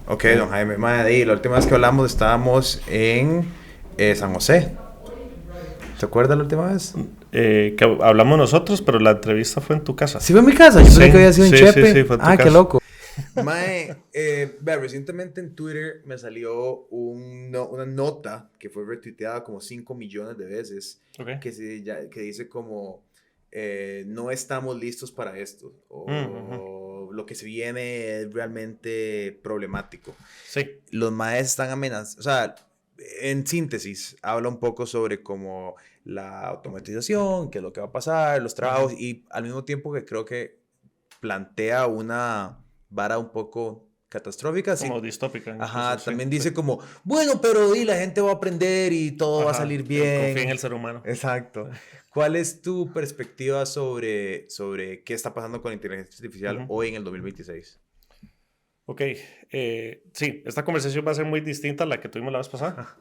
Ok, don Jaime, madre, la última vez que hablamos estábamos en San José. ¿Se acuerda la última vez? Que hablamos nosotros, pero la entrevista fue en tu casa. Sí, fue en mi casa. Yo pensé que había sido en sí, Chepe. sí, fue en tu Ah, casa. qué loco. Mae, vea, recientemente en Twitter me salió una nota que fue retuiteada como 5 millones de veces Okay. que dice como no estamos listos para esto o lo que se viene es realmente problemático. Sí. Los maes están amenazados, o sea, en síntesis, habla un poco sobre como la automatización, qué es lo que va a pasar, los trabajos y al mismo tiempo que creo que plantea una vara un poco catastrófica. Como Sí. distópica incluso, Ajá, sí. también Sí. dice como, bueno, pero y la gente va a aprender y todo va a Ajá, salir confía en el bien. ser humano. Exacto. ¿Cuál es tu perspectiva sobre qué está pasando con la inteligencia artificial hoy en el 2026? Ok, sí, esta conversación va a ser muy distinta a la que tuvimos la vez pasada,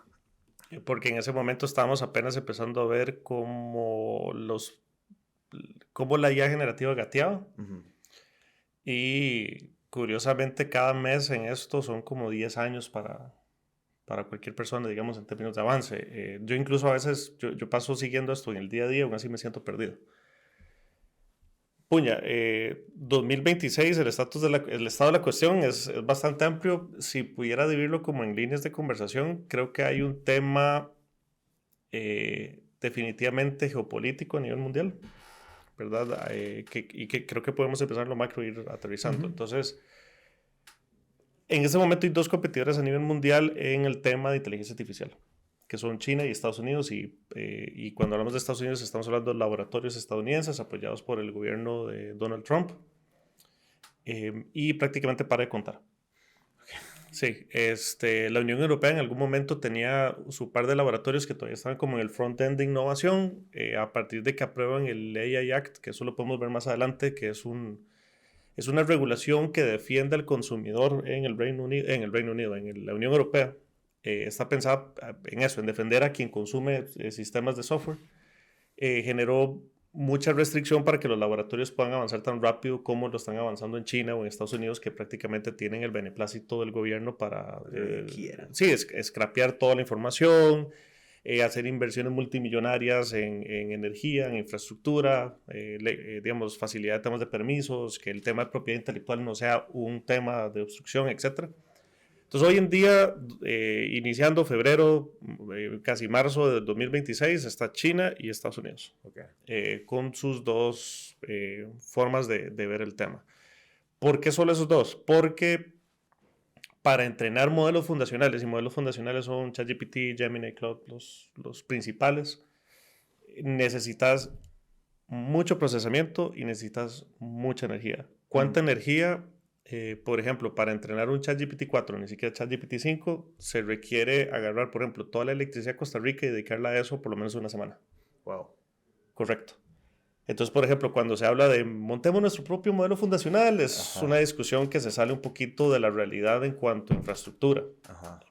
porque en ese momento estábamos apenas empezando a ver cómo la IA generativa gateaba. Y curiosamente cada mes en esto son como 10 años para cualquier persona, digamos, en términos de avance. Yo incluso a veces, yo paso siguiendo esto en el día a día, aún así me siento perdido. Puña, 2026, el estado de la cuestión es bastante amplio. Si pudiera dividirlo como en líneas de conversación, creo que hay un tema definitivamente geopolítico a nivel mundial, ¿verdad? Y que creo que podemos empezar lo macro e ir aterrizando. Entonces, en este momento hay dos competidores a nivel mundial en el tema de inteligencia artificial, que son China y Estados Unidos. Y cuando hablamos de Estados Unidos, estamos hablando de laboratorios estadounidenses apoyados por el gobierno de Donald Trump. Y prácticamente para de contar. Sí, la Unión Europea en algún momento tenía su par de laboratorios que todavía estaban como en el front-end de innovación, a partir de que aprueban el AI Act, que eso lo podemos ver más adelante, que es una regulación que defiende al consumidor en el Reino Unido, en la Unión Europea. Está pensada en eso, en defender a quien consume sistemas de software. Generó mucha restricción para que los laboratorios puedan avanzar tan rápido como lo están avanzando en China o en Estados Unidos, que prácticamente tienen el beneplácito del gobierno para sí, scrapear toda la información, hacer inversiones multimillonarias en energía, en infraestructura, digamos, facilidad de temas de permisos, que el tema de propiedad intelectual no sea un tema de obstrucción, etcétera. Entonces, hoy en día, iniciando febrero, casi marzo de 2026, está China y Estados Unidos, con sus dos formas de ver el tema. ¿Por qué solo esos dos? Porque para entrenar modelos fundacionales, y modelos fundacionales son ChatGPT, Gemini, Cloud, los principales, necesitas mucho procesamiento y necesitas mucha energía. ¿Cuánta energía? Por ejemplo, para entrenar un ChatGPT 4, ni siquiera ChatGPT 5, se requiere agarrar, por ejemplo, toda la electricidad de Costa Rica y dedicarla a eso por lo menos una semana. Wow. Correcto. Entonces, por ejemplo, cuando se habla de montemos nuestro propio modelo fundacional, es una discusión que se sale un poquito de la realidad en cuanto a infraestructura,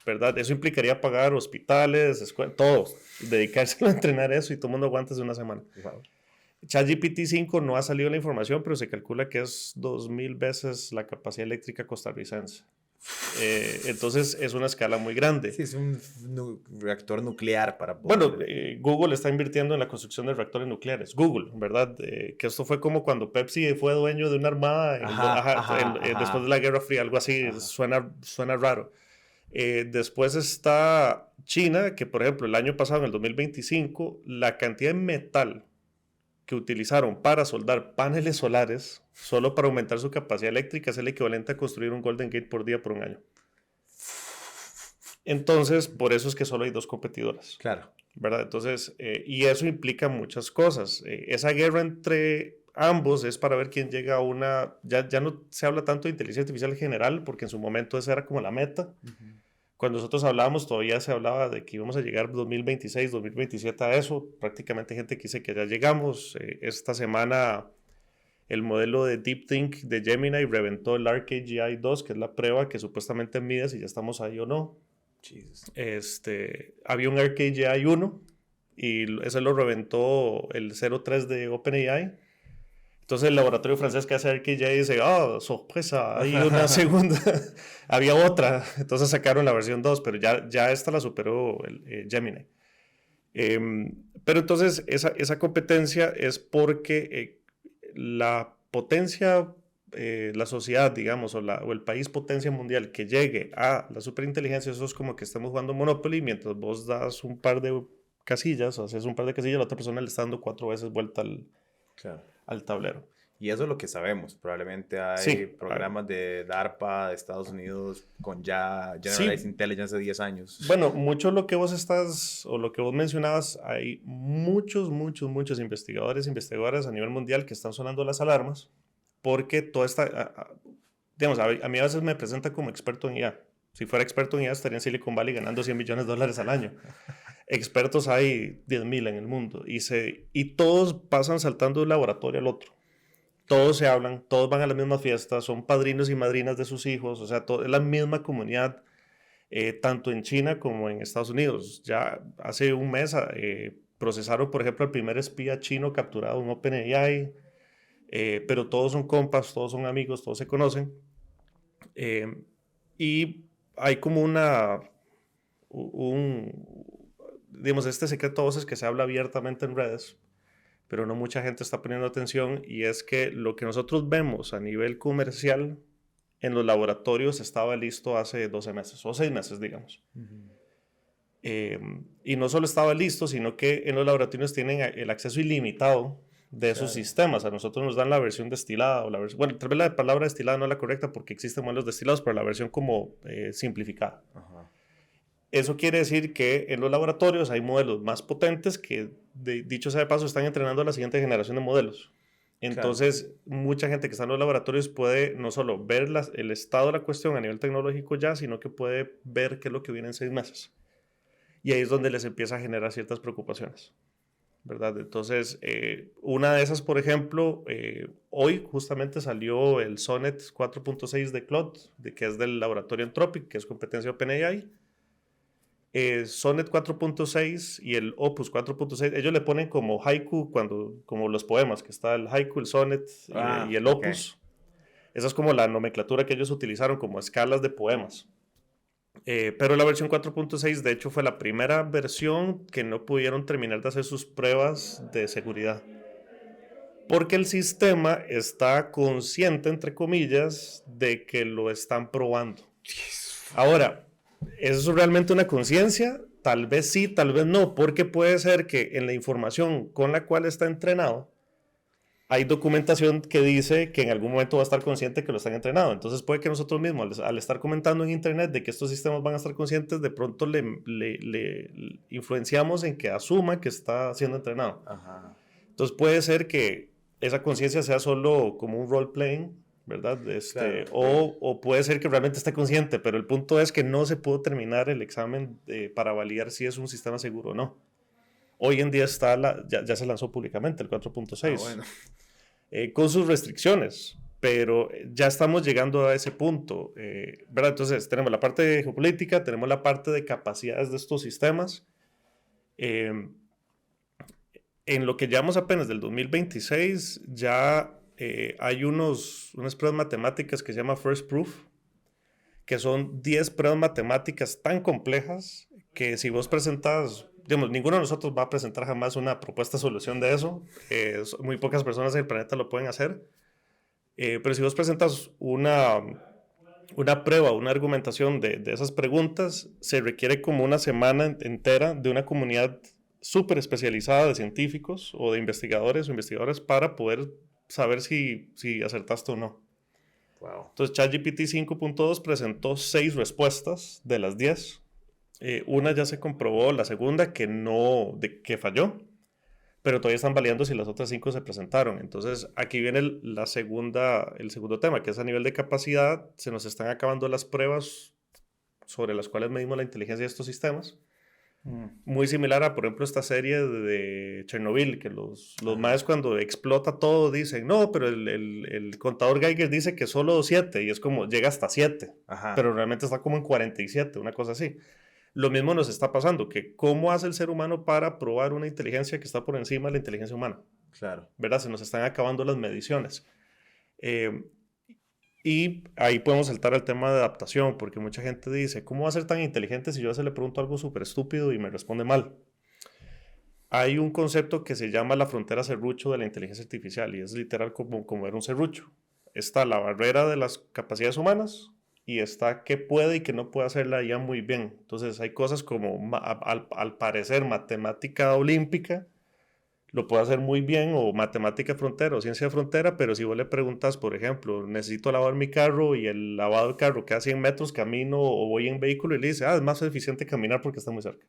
¿verdad? Eso implicaría pagar hospitales, escuelas, todo, dedicarse a entrenar eso y todo el mundo aguanta de una semana. Wow. ChatGPT 5 no ha salido la información, pero se calcula que es 2000 veces la capacidad eléctrica costarricense. Entonces es una escala muy grande. Sí, es un reactor nuclear para Bueno, poder... Google está invirtiendo en la construcción de reactores nucleares. Google, ¿verdad? Que esto fue como cuando Pepsi fue dueño de una armada después de la Guerra Fría, algo así, suena raro. Después está China, que por ejemplo el año pasado, en el 2025, la cantidad de metal que utilizaron para soldar paneles solares solo para aumentar su capacidad eléctrica es el equivalente a construir un Golden Gate por día por un año. Entonces, por eso es que solo hay dos competidoras. Claro. ¿Verdad? Entonces, y eso implica muchas cosas. Esa guerra entre ambos es para ver quién llega a una... Ya no se habla tanto de inteligencia artificial en general, porque en su momento esa era como la meta. Cuando nosotros hablábamos, todavía se hablaba de que íbamos a llegar 2026, 2027 a eso. Prácticamente hay gente que dice que ya llegamos. Esta semana el modelo de DeepThink de Gemini reventó el ArcAGI 2, que es la prueba que supuestamente mide si ya estamos ahí o no. Jesus. Había un ArcAGI 1 y ese lo reventó el 03 de OpenAI. Entonces el laboratorio francés que hace RKJ dice, oh, sorpresa, hay una segunda, había otra, entonces sacaron la versión 2, pero ya esta la superó el Gemini. Pero entonces esa competencia es porque la potencia, la sociedad, digamos, o el país potencia mundial que llegue a la superinteligencia, eso es como que estamos jugando Monopoly, mientras vos das un par de casillas, o haces un par de casillas, la otra persona le está dando 4 veces vuelta Claro. al tablero. Y eso es lo que sabemos. Probablemente hay Sí, programas de DARPA de Estados Unidos con ya Generalized sí. Intelligence de 10 años. Bueno, mucho lo que vos estás, o lo que vos mencionabas, hay muchos investigadores e investigadoras a nivel mundial que están sonando las alarmas, porque toda esta, digamos, a mí a veces me presenta como experto en IA. Si fuera experto en IA estaría en Silicon Valley ganando $100 millones al año. Expertos hay 10,000 en el mundo y todos pasan saltando de un laboratorio al otro. Todos se hablan, todos van a las mismas fiestas, son padrinos y madrinas de sus hijos, o sea, es la misma comunidad, tanto en China como en Estados Unidos. Ya hace un mes procesaron, por ejemplo, el primer espía chino capturado en OpenAI, pero todos son compas, todos son amigos, todos se conocen. Y hay como digamos, este secreto a voces que se habla abiertamente en redes, pero no mucha gente está poniendo atención, y es que lo que nosotros vemos a nivel comercial en los laboratorios estaba listo hace 12 meses o 6 meses, digamos. Y no solo estaba listo, sino que en los laboratorios tienen el acceso ilimitado de esos sistemas. A nosotros nos dan la versión destilada, o la versión, bueno, tal vez la palabra destilada no es la correcta porque existen modelos destilados, pero la versión como simplificada. Ajá. Eso quiere decir que en los laboratorios hay modelos más potentes que, dicho sea de paso, están entrenando a la siguiente generación de modelos. Entonces, mucha gente que está en los laboratorios puede no solo ver el estado de la cuestión a nivel tecnológico ya, sino que puede ver qué es lo que viene en 6 meses. Y ahí es donde les empieza a generar ciertas preocupaciones, ¿verdad? Entonces, una de esas, por ejemplo, hoy justamente salió el Sonnet 4.6 de Claude, que es del laboratorio Anthropic, que es competencia OpenAI. Sonnet 4.6 y el Opus 4.6, ellos le ponen como haiku, como los poemas, que está el haiku, el sonnet y el opus. Okay. Esa es como la nomenclatura que ellos utilizaron como escalas de poemas. Pero la versión 4.6 de hecho fue la primera versión que no pudieron terminar de hacer sus pruebas de seguridad, porque el sistema está consciente, entre comillas, de que lo están probando. Ahora, ¿es eso realmente una conciencia? Tal vez sí, tal vez no, porque puede ser que en la información con la cual está entrenado hay documentación que dice que en algún momento va a estar consciente que lo están entrenando. Entonces puede que nosotros mismos, al estar comentando en internet de que estos sistemas van a estar conscientes, de pronto le influenciamos en que asuma que está siendo entrenado. Ajá. Entonces puede ser que esa conciencia sea solo como un role-playing, ¿verdad? Claro. O puede ser que realmente esté consciente, pero el punto es que no se pudo terminar el examen para validar si es un sistema seguro o no. Hoy en día ya se lanzó públicamente el 4.6, bueno. Con sus restricciones, pero ya estamos llegando a ese punto, ¿verdad? Entonces tenemos la parte de geopolítica, tenemos la parte de capacidades de estos sistemas. En lo que llevamos apenas del 2026 ya hay unas pruebas matemáticas que se llama First Proof, que son 10 pruebas matemáticas tan complejas que si vos presentas, digamos, ninguno de nosotros va a presentar jamás una propuesta de solución de eso. Muy pocas personas en el planeta lo pueden hacer. Pero si vos presentas una prueba, una argumentación de esas preguntas, se requiere como una semana entera de una comunidad súper especializada de científicos o de investigadores o investigadoras para poder saber si acertaste o no. Wow. Entonces, ChatGPT 5.2 presentó 6 respuestas de las 10. Una ya se comprobó, la segunda que falló, pero todavía están validando si las otras 5 se presentaron. Entonces, aquí viene el segundo tema, que es a nivel de capacidad. Se nos están acabando las pruebas sobre las cuales medimos la inteligencia de estos sistemas. Muy similar a, por ejemplo, esta serie de Chernobyl, que los maes cuando explota todo dicen, no, pero el contador Geiger dice que solo 7, y es como, llega hasta 7, pero realmente está como en 47, una cosa así. Lo mismo nos está pasando, que cómo hace el ser humano para probar una inteligencia que está por encima de la inteligencia humana. Claro. ¿Verdad? Se nos están acabando las mediciones. Y ahí podemos saltar al tema de adaptación, porque mucha gente dice, ¿cómo va a ser tan inteligente si yo a veces le pregunto algo súper estúpido y me responde mal? Hay un concepto que se llama la frontera serrucho de la inteligencia artificial, y es literal como ver un serrucho. Está la barrera de las capacidades humanas y está qué puede y qué no puede hacer la IA muy bien. Entonces hay cosas como, al parecer, matemática olímpica, lo puede hacer muy bien, o matemática frontera o ciencia de frontera, pero si vos le preguntas, por ejemplo, necesito lavar mi carro y el lavado del carro queda 100 metros, camino o voy en vehículo, y le dice, es más eficiente caminar porque está muy cerca.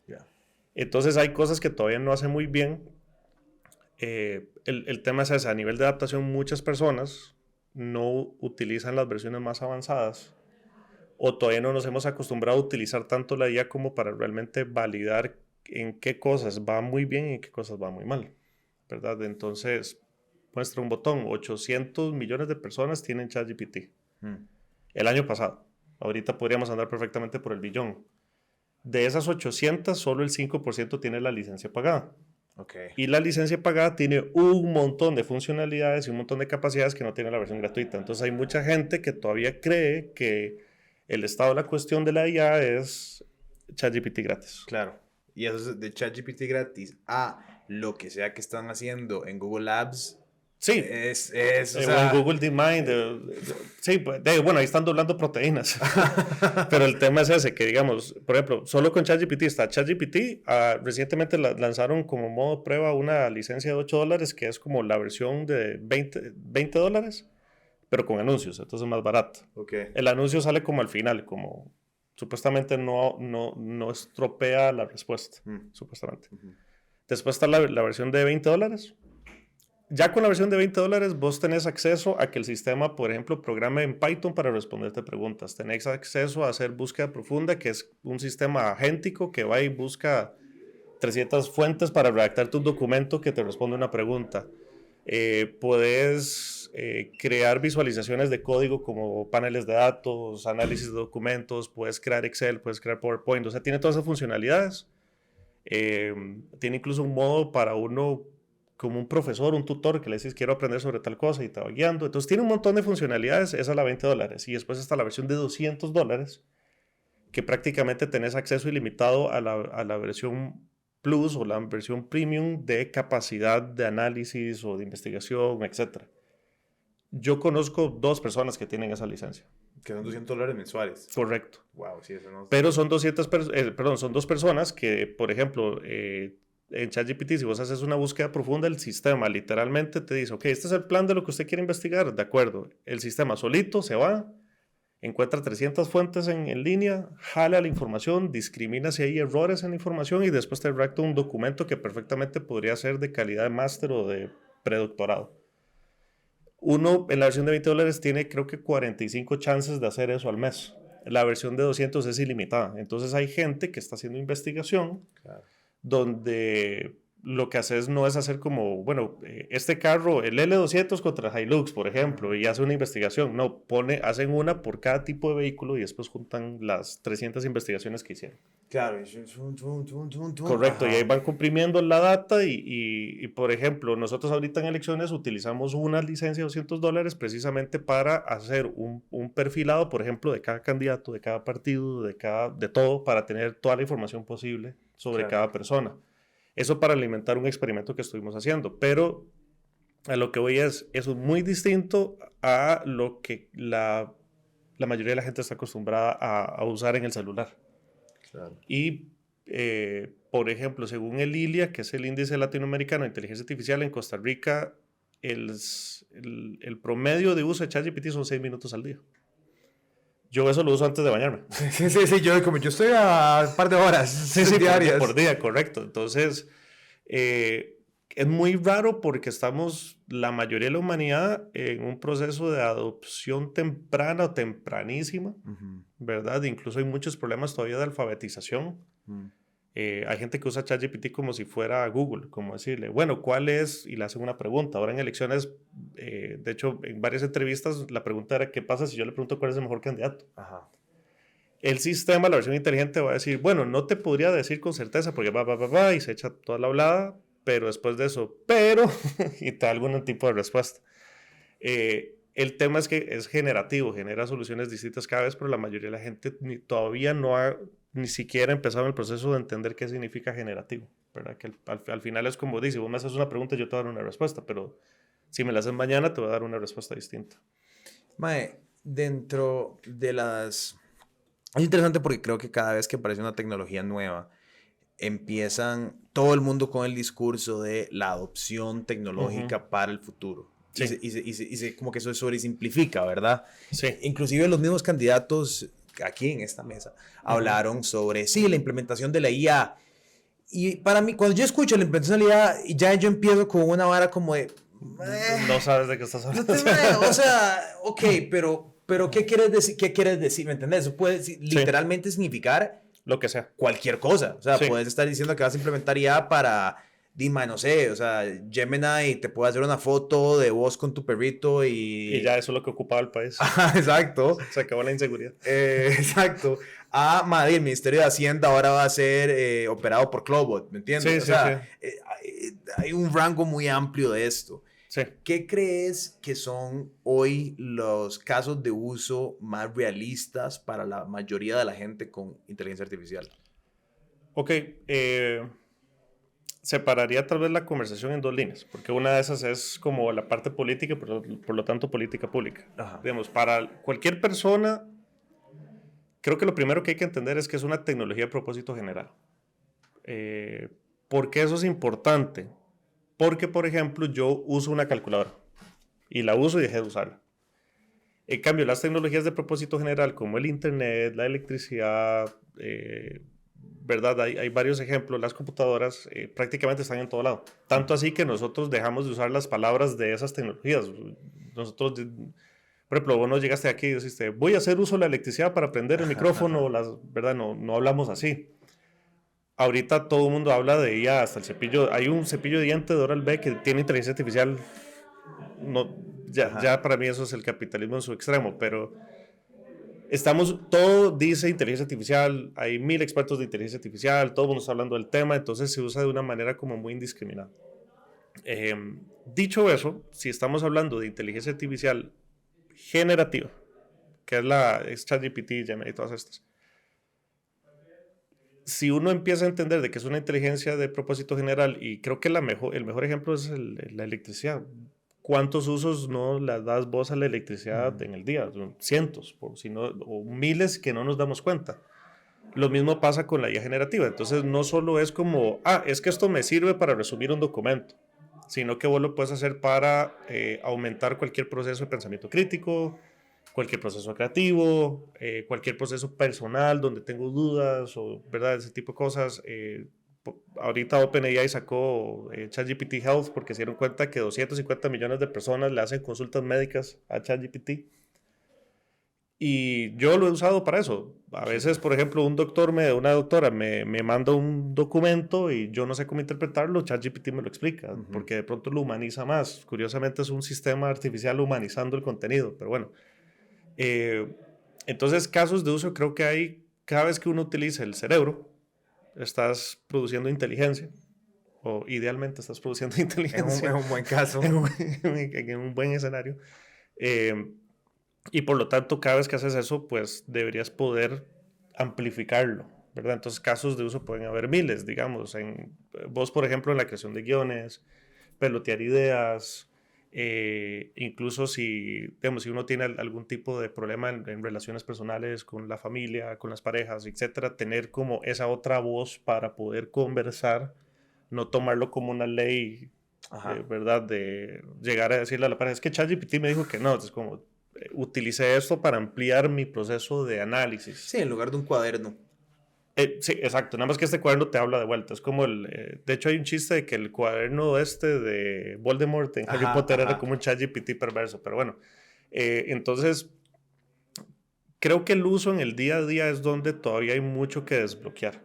Yeah. Entonces hay cosas que todavía no hace muy bien. El tema es ese, a nivel de adaptación muchas personas no utilizan las versiones más avanzadas, o todavía no nos hemos acostumbrado a utilizar tanto la IA como para realmente validar en qué cosas va muy bien y en qué cosas va muy mal, ¿verdad? Entonces, muestra un botón, 800 millones de personas tienen ChatGPT. El año pasado. Ahorita podríamos andar perfectamente por el billón. De esas 800, solo el 5% tiene la licencia pagada. Okay. Y la licencia pagada tiene un montón de funcionalidades y un montón de capacidades que no tiene la versión gratuita. Entonces hay mucha gente que todavía cree que el estado de la cuestión de la IA es ChatGPT gratis. Claro. Y eso es de ChatGPT gratis a lo que sea que están haciendo en Google Labs. Sí, o sea... en Google DeepMind, sí, bueno, ahí están doblando proteínas. Pero el tema es ese, que digamos, por ejemplo, solo con ChatGPT está ChatGPT. Recientemente lanzaron como modo prueba una licencia de $8, que es como la versión de $20, pero con anuncios, entonces es más barato. Okay. El anuncio sale como al final, como supuestamente no estropea la respuesta, supuestamente. Después está la versión de $20. Ya con la versión de $20 vos tenés acceso a que el sistema, por ejemplo, programe en Python para responderte preguntas. Tenés acceso a hacer búsqueda profunda, que es un sistema agéntico que va y busca 300 fuentes para redactarte un documento que te responde una pregunta. Puedes crear visualizaciones de código como paneles de datos, análisis de documentos, puedes crear Excel, puedes crear PowerPoint, o sea, tiene todas esas funcionalidades. Tiene incluso un modo para uno, como un profesor, un tutor, que le dices quiero aprender sobre tal cosa y te va guiando. Entonces tiene un montón de funcionalidades, esa es la $20. Y después está la versión de $200, que prácticamente tenés acceso ilimitado a la versión Plus o la versión Premium de capacidad de análisis o de investigación, etc. Yo conozco 2 personas que tienen esa licencia. Que son $200 mensuales. Correcto. Wow, sí, eso no... Pero son 2 personas que, por ejemplo, en ChatGPT, si vos haces una búsqueda profunda, el sistema literalmente te dice, ok, este es el plan de lo que usted quiere investigar, de acuerdo. El sistema solito se va, encuentra 300 fuentes en línea, jala la información, discrimina si hay errores en la información y después te redacta un documento que perfectamente podría ser de calidad de máster o de predoctorado. Uno en la versión de $20 tiene creo que 45 chances de hacer eso al mes. La versión de 200 es ilimitada. Entonces hay gente que está haciendo investigación, claro, donde lo que haces no es hacer como, bueno, este carro, el L200 contra Hilux, por ejemplo, y hace una investigación. No, hacen una por cada tipo de vehículo y después juntan las 300 investigaciones que hicieron. Claro. Correcto, y ahí van comprimiendo la data y, por ejemplo, nosotros ahorita en elecciones utilizamos una licencia de $200 precisamente para hacer un perfilado, por ejemplo, de cada candidato, de cada partido, de todo, para tener toda la información posible sobre cada persona. Eso para alimentar un experimento que estuvimos haciendo, pero a lo que voy eso es muy distinto a lo que la mayoría de la gente está acostumbrada a usar en el celular. Claro. Y, por ejemplo, según el ILIA, que es el Índice Latinoamericano de Inteligencia Artificial, en Costa Rica, el promedio de uso de ChatGPT son 6 minutos al día. Yo eso lo uso antes de bañarme. Sí, yo estoy a un par de horas diarias. Por día, correcto. Entonces, es muy raro porque estamos, la mayoría de la humanidad, en un proceso de adopción temprana o tempranísima, ¿verdad? Incluso hay muchos problemas todavía de alfabetización. Hay gente que usa ChatGPT como si fuera Google, como decirle, bueno, ¿cuál es? Y le hacen una pregunta. Ahora en elecciones, de hecho, en varias entrevistas, la pregunta era, ¿qué pasa si yo le pregunto cuál es el mejor candidato? Ajá. El sistema, la versión inteligente, va a decir, bueno, no te podría decir con certeza porque va, y se echa toda la hablada, pero después de eso, y te da algún tipo de respuesta. El tema es que es generativo, genera soluciones distintas cada vez, pero la mayoría de la gente todavía no ha ni siquiera empezado el proceso de entender qué significa generativo, ¿verdad? Que al final es como dice, vos me haces una pregunta, yo te voy a dar una respuesta, pero si me la haces mañana, te voy a dar una respuesta distinta. Mae, dentro de las... Es interesante porque creo que cada vez que aparece una tecnología nueva, empiezan todo el mundo con el discurso de la adopción tecnológica para el futuro. Sí. Como que eso sobresimplifica, ¿verdad? Sí. Inclusive los mismos candidatos aquí en esta mesa hablaron sobre, sí, la implementación de la IA. Y para mí, cuando yo escucho la implementación de la IA, ya yo empiezo con una vara como de... No sabes de qué estás hablando. O sea, ok, pero ¿qué quieres decir? ¿Qué quieres decir? ¿Me entendés? Eso puede literalmente significar lo que sea. Cualquier cosa. O sea, puedes estar diciendo que vas a implementar IA para, dime, no sé, o sea, Gemini te puede hacer una foto de vos con tu perrito y... Y ya eso es lo que ocupaba el país. Exacto. Se acabó la inseguridad. Exacto. Madrid, el Ministerio de Hacienda ahora va a ser operado por Clobot, ¿me entiendes? Sí, o sea, hay un rango muy amplio de esto. Sí. ¿Qué crees que son hoy los casos de uso más realistas para la mayoría de la gente con inteligencia artificial? Ok, separaría tal vez la conversación en dos líneas, porque una de esas es como la parte política, por lo tanto política pública. Ajá. Digamos, para cualquier persona, creo que lo primero que hay que entender es que es una tecnología de propósito general. ¿Por qué eso es importante? Porque, por ejemplo, yo uso una calculadora y la uso y dejé de usarla. En cambio, las tecnologías de propósito general como el internet, la electricidad, ¿verdad? Hay varios ejemplos. Las computadoras prácticamente están en todo lado. Tanto así que nosotros dejamos de usar las palabras de esas tecnologías. Nosotros, por ejemplo, vos no llegaste aquí y dijiste, voy a hacer uso de la electricidad para prender el micrófono, ¿verdad? No hablamos así. Ahorita todo el mundo habla de ella, hasta el cepillo. Hay un cepillo de dientes de Oral-B que tiene inteligencia artificial. No, ya para mí eso es el capitalismo en su extremo, pero todo dice inteligencia artificial, hay 1000 expertos de inteligencia artificial, todo el mundo está hablando del tema, entonces se usa de una manera como muy indiscriminada. Dicho eso, si estamos hablando de inteligencia artificial generativa, que es ChatGPT, Gemini y todas estas, si uno empieza a entender de que es una inteligencia de propósito general, y creo que el mejor ejemplo es la electricidad. ¿Cuántos usos no le das vos a la electricidad en el día? Cientos, o miles que no nos damos cuenta. Lo mismo pasa con la IA generativa. Entonces no solo es como, es que esto me sirve para resumir un documento, sino que vos lo puedes hacer para aumentar cualquier proceso de pensamiento crítico, cualquier proceso creativo, cualquier proceso personal donde tengo dudas o, ¿verdad? Ese tipo de cosas. Ahorita OpenAI sacó ChatGPT Health porque se dieron cuenta que 250 millones de personas le hacen consultas médicas a ChatGPT. Y yo lo he usado para eso. A veces, por ejemplo, una doctora me manda un documento y yo no sé cómo interpretarlo, ChatGPT me lo explica, porque de pronto lo humaniza más. Curiosamente es un sistema artificial humanizando el contenido, pero bueno. Entonces, casos de uso creo que hay cada vez que uno utiliza el cerebro, estás produciendo inteligencia, o idealmente estás produciendo inteligencia. En un buen caso. en un buen escenario. Y por lo tanto, cada vez que haces eso, pues deberías poder amplificarlo, ¿verdad? Entonces, casos de uso pueden haber miles, digamos. Vos, por ejemplo, en la creación de guiones, pelotear ideas, incluso si uno tiene algún tipo de problema en relaciones personales con la familia, con las parejas, etcétera, tener como esa otra voz para poder conversar, no tomarlo como una ley, ¿verdad? De llegar a decirle a la pareja, es que ChatGPT me dijo que no, es como, utilicé esto para ampliar mi proceso de análisis. Sí, en lugar de un cuaderno. Sí, exacto. Nada más que este cuaderno te habla de vuelta. Es como de hecho, hay un chiste de que el cuaderno de Voldemort en Harry Potter era como un ChatGPT perverso. Pero bueno, entonces, creo que el uso en el día a día es donde todavía hay mucho que desbloquear,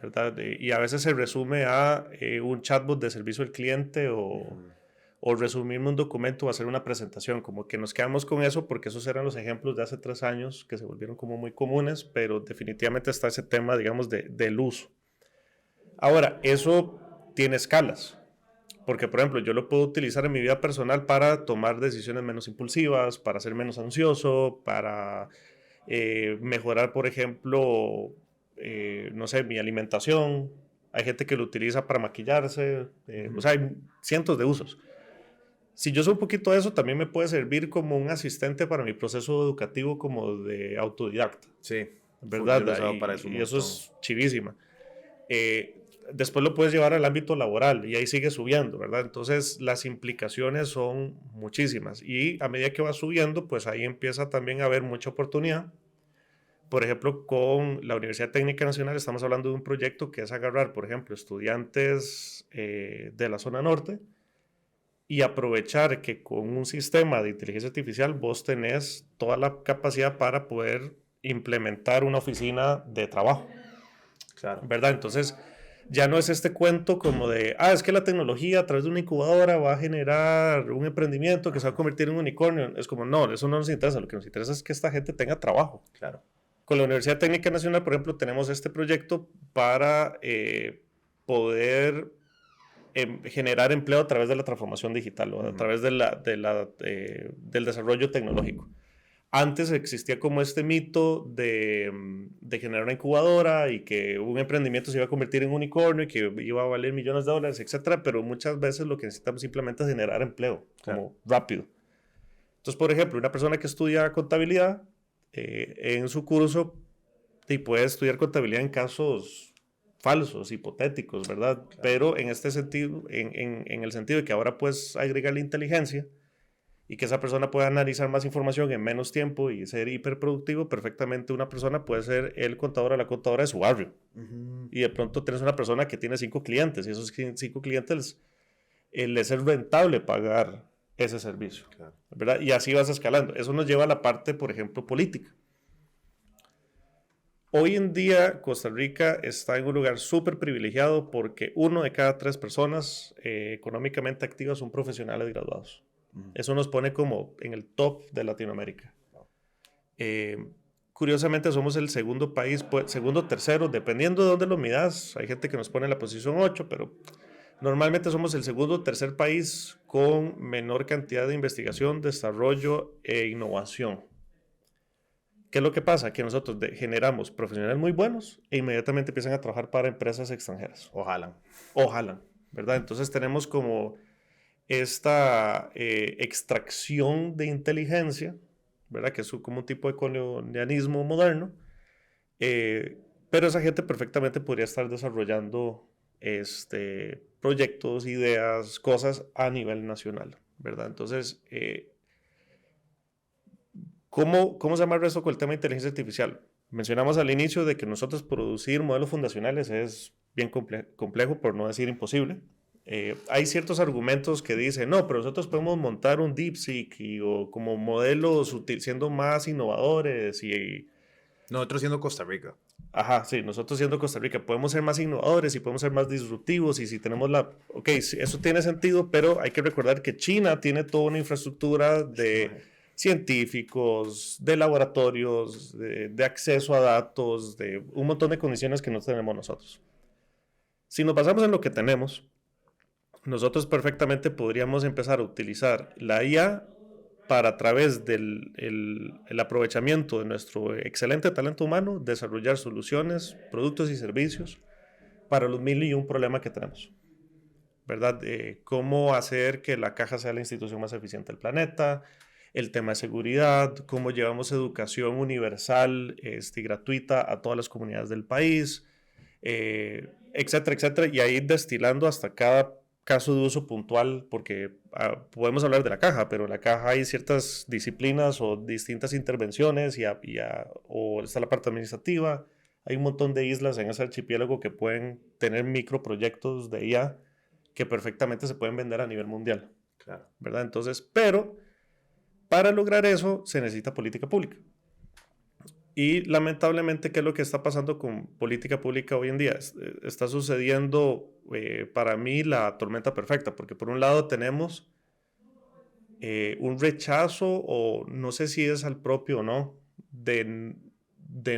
¿verdad? Y a veces se resume a un chatbot de servicio al cliente o resumirme un documento o hacer una presentación, como que nos quedamos con eso porque esos eran los ejemplos de hace 3 años que se volvieron como muy comunes, pero definitivamente está ese tema, digamos, del uso. Ahora, eso tiene escalas. Porque, por ejemplo, yo lo puedo utilizar en mi vida personal para tomar decisiones menos impulsivas, para ser menos ansioso, para mejorar, por ejemplo, no sé, mi alimentación. Hay gente que lo utiliza para maquillarse. O sea, hay cientos de usos. Si yo sé un poquito de eso, también me puede servir como un asistente para mi proceso educativo como de autodidacta. Sí, ¿Verdad? yo lo he usado para eso un Y eso montón. es chivísima. Después lo puedes llevar al ámbito laboral y ahí sigue subiendo, ¿verdad? Entonces las implicaciones son muchísimas y a medida que va subiendo, pues ahí empieza también a haber mucha oportunidad. Por ejemplo, con la Universidad Técnica Nacional estamos hablando de un proyecto que es agarrar, por ejemplo, estudiantes de la zona norte y aprovechar que con un sistema de inteligencia artificial vos tenés toda la capacidad para poder implementar una oficina de trabajo. Claro. ¿Verdad? Entonces, ya no es este cuento como de, es que la tecnología a través de una incubadora va a generar un emprendimiento que se va a convertir en un unicornio. Es como, no, eso no nos interesa. Lo que nos interesa es que esta gente tenga trabajo. Claro. Con la Universidad Técnica Nacional, por ejemplo, tenemos este proyecto para poder generar empleo a través de la transformación digital o a través del desarrollo tecnológico. Antes existía como este mito de generar una incubadora y que un emprendimiento se iba a convertir en un unicornio y que iba a valer millones de dólares, etcétera, pero muchas veces lo que necesitamos simplemente es generar empleo, como rápido. Entonces, por ejemplo, una persona que estudia contabilidad en su curso y puede estudiar contabilidad en casos falsos, hipotéticos, ¿verdad? Claro. Pero en este sentido, en el sentido de que ahora puedes agregar la inteligencia y que esa persona pueda analizar más información en menos tiempo y ser hiperproductivo, perfectamente una persona puede ser el contador o la contadora de su barrio. Y de pronto tienes una persona que tiene 5 clientes y esos 5 clientes les es rentable pagar ese servicio. Claro. ¿Verdad? Y así vas escalando. Eso nos lleva a la parte, por ejemplo, política. Hoy en día Costa Rica está en un lugar súper privilegiado porque 1 de cada 3 personas económicamente activas son profesionales graduados. Eso nos pone como en el top de Latinoamérica. Curiosamente somos el segundo país, segundo, tercero, dependiendo de dónde lo midas. Hay gente que nos pone en la posición 8, pero normalmente somos el segundo o tercer país con menor cantidad de investigación, desarrollo e innovación. ¿Qué es lo que pasa? Que nosotros generamos profesionales muy buenos e inmediatamente empiezan a trabajar para empresas extranjeras. Ojalá. Ojalá, ¿verdad? Entonces tenemos como esta extracción de inteligencia, ¿verdad? Que es como un tipo de colonialismo moderno, pero esa gente perfectamente podría estar desarrollando proyectos, ideas, cosas a nivel nacional, ¿verdad? Entonces, ¿cómo se amarra eso con el tema de inteligencia artificial? Mencionamos al inicio de que nosotros producir modelos fundacionales es bien complejo, por no decir imposible. Hay ciertos argumentos que dicen, no, pero nosotros podemos montar un DeepSeek o como modelos siendo más innovadores y... Nosotros siendo Costa Rica. Ajá, sí, nosotros siendo Costa Rica podemos ser más innovadores y podemos ser más disruptivos y si tenemos la... Ok, sí, eso tiene sentido, pero hay que recordar que China tiene toda una infraestructura de científicos, de laboratorios, de acceso a datos, de un montón de condiciones que no tenemos nosotros. Si nos basamos en lo que tenemos, nosotros perfectamente podríamos empezar a utilizar la IA para a través del el aprovechamiento de nuestro excelente talento humano, desarrollar soluciones, productos y servicios para los 1001 problemas que tenemos. ¿Verdad? Cómo hacer que la caja sea la institución más eficiente del planeta, el tema de seguridad, cómo llevamos educación universal y gratuita a todas las comunidades del país, etcétera, etcétera, y ahí destilando hasta cada caso de uso puntual, porque podemos hablar de la caja, pero en la caja hay ciertas disciplinas o distintas intervenciones o está la parte administrativa. Hay un montón de islas en ese archipiélago que pueden tener microproyectos de IA que perfectamente se pueden vender a nivel mundial. Claro. ¿Verdad? Entonces, pero para lograr eso se necesita política pública. Y lamentablemente, ¿qué es lo que está pasando con política pública hoy en día? Está sucediendo para mí la tormenta perfecta, porque por un lado tenemos un rechazo, o no sé si es al propio o no, de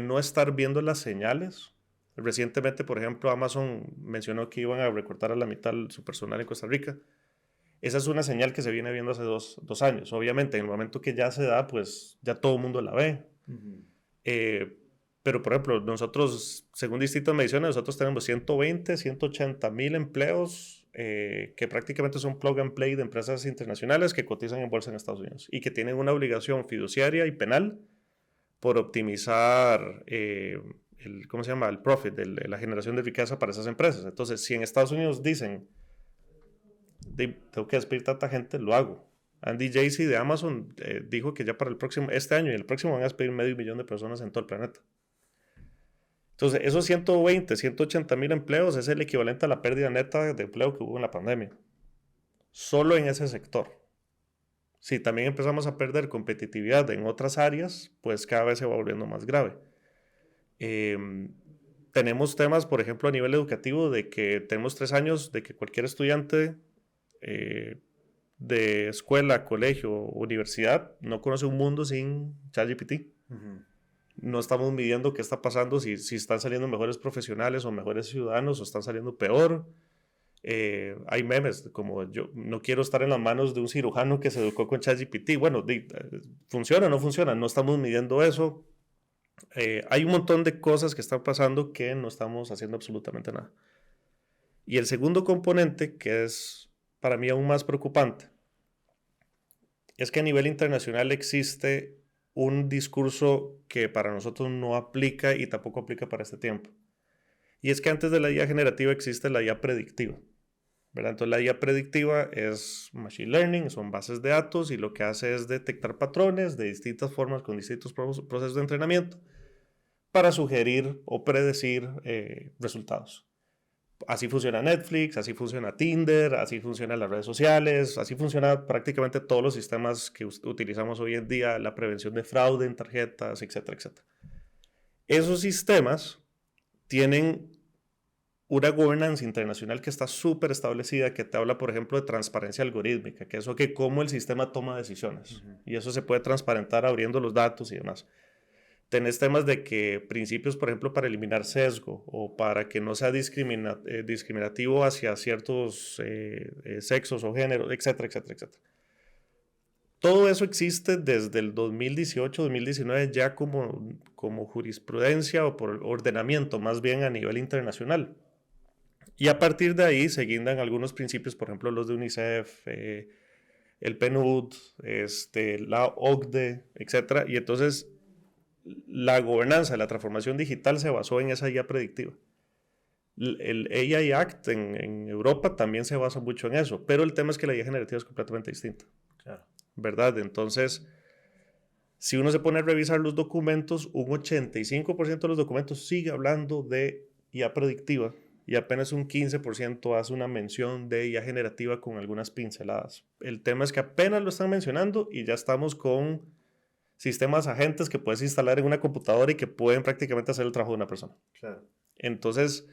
no estar viendo las señales Recientemente, por ejemplo, Amazon mencionó que iban a recortar a la mitad su personal en Costa Rica. Esa es una señal que se viene viendo hace dos años. Obviamente, en el momento que ya se da, pues ya todo el mundo la ve. Pero, por ejemplo, nosotros, según distintas mediciones, nosotros tenemos 120, 180 mil empleos que prácticamente son plug and play de empresas internacionales que cotizan en bolsa en Estados Unidos y que tienen una obligación fiduciaria y penal por optimizar ¿cómo se llama? El profit, la generación de riqueza para esas empresas. Entonces, si en Estados Unidos dicen, tengo que despedir tanta gente, lo hago. Andy Jassy de Amazon dijo que ya para este año y el próximo van a despedir 500,000 de personas en todo el planeta. Entonces, esos 120, 180 mil empleos es el equivalente a la pérdida neta de empleo que hubo en la pandemia. Solo en ese sector. Si también empezamos a perder competitividad en otras áreas, pues cada vez se va volviendo más grave. Tenemos temas, por ejemplo, a nivel educativo, de que tenemos 3 años de que cualquier estudiante de escuela, colegio, universidad, no conoce un mundo sin ChatGPT. No estamos midiendo qué está pasando, si están saliendo mejores profesionales o mejores ciudadanos o están saliendo peor. Hay memes como yo no quiero estar en las manos de un cirujano que se educó con ChatGPT. Bueno, ¿funciona o no funciona? No estamos midiendo eso. Hay un montón de cosas que están pasando que no estamos haciendo absolutamente nada. Y el segundo componente, que es para mí aún más preocupante, es que a nivel internacional existe un discurso que para nosotros no aplica y tampoco aplica para este tiempo. Y es que antes de la IA generativa existe la IA predictiva, ¿verdad? Entonces la IA predictiva es machine learning, son bases de datos y lo que hace es detectar patrones de distintas formas con distintos procesos de entrenamiento para sugerir o predecir resultados. Así funciona Netflix, así funciona Tinder, así funcionan las redes sociales, así funciona prácticamente todos los sistemas que utilizamos hoy en día, la prevención de fraude en tarjetas, etcétera, etcétera. Esos sistemas tienen una governanza internacional que está súper establecida, que te habla, por ejemplo, de transparencia algorítmica, que es cómo el sistema toma decisiones. Y eso se puede transparentar abriendo los datos y demás. Tenés temas de que principios, por ejemplo, para eliminar sesgo o para que no sea discriminativo hacia ciertos sexos o géneros, etcétera, etcétera, etcétera. Todo eso existe desde el 2018-2019 ya como jurisprudencia o por ordenamiento, más bien a nivel internacional. Y a partir de ahí se guindan algunos principios, por ejemplo, los de UNICEF, el PNUD, la OCDE, etcétera. Y entonces la gobernanza, la transformación digital se basó en esa IA predictiva. El AI Act en Europa también se basa mucho en eso, pero el tema es que la IA generativa es completamente distinta. Claro. ¿Verdad? Entonces, si uno se pone a revisar los documentos, un 85% de los documentos sigue hablando de IA predictiva y apenas un 15% hace una mención de IA generativa con algunas pinceladas. El tema es que apenas lo están mencionando y ya estamos con sistemas agentes que puedes instalar en una computadora y que pueden prácticamente hacer el trabajo de una persona. Claro. Entonces,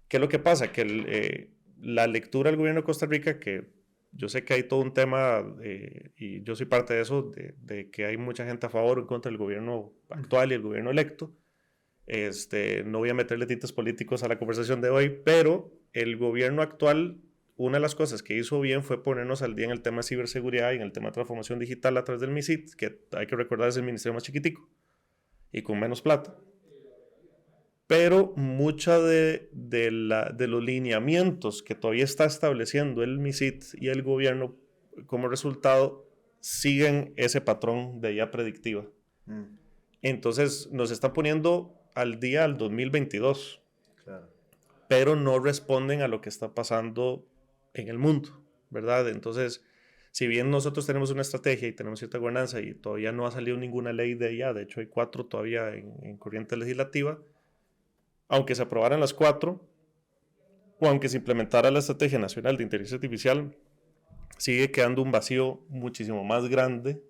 ¿qué es lo que pasa? Que la lectura del gobierno de Costa Rica, que yo sé que hay todo un tema, y yo soy parte de eso, de que hay mucha gente a favor o en contra del gobierno actual y el gobierno electo. No voy a meterle tintes políticos a la conversación de hoy, pero el gobierno actual, una de las cosas que hizo bien fue ponernos al día en el tema de ciberseguridad y en el tema de transformación digital a través del MISIT, que hay que recordar es el ministerio más chiquitico y con menos plata. Pero mucha de los lineamientos que todavía está estableciendo el MISIT y el gobierno como resultado siguen ese patrón de IA predictiva. Entonces nos está poniendo al día al 2022, claro, pero no responden a lo que está pasando en el mundo, ¿verdad? Entonces, si bien nosotros tenemos una estrategia y tenemos cierta gobernanza y todavía no ha salido ninguna ley de IA, de hecho hay 4 todavía en corriente legislativa, aunque se aprobaran las 4, o aunque se implementara la Estrategia Nacional de Inteligencia Artificial, sigue quedando un vacío muchísimo más grande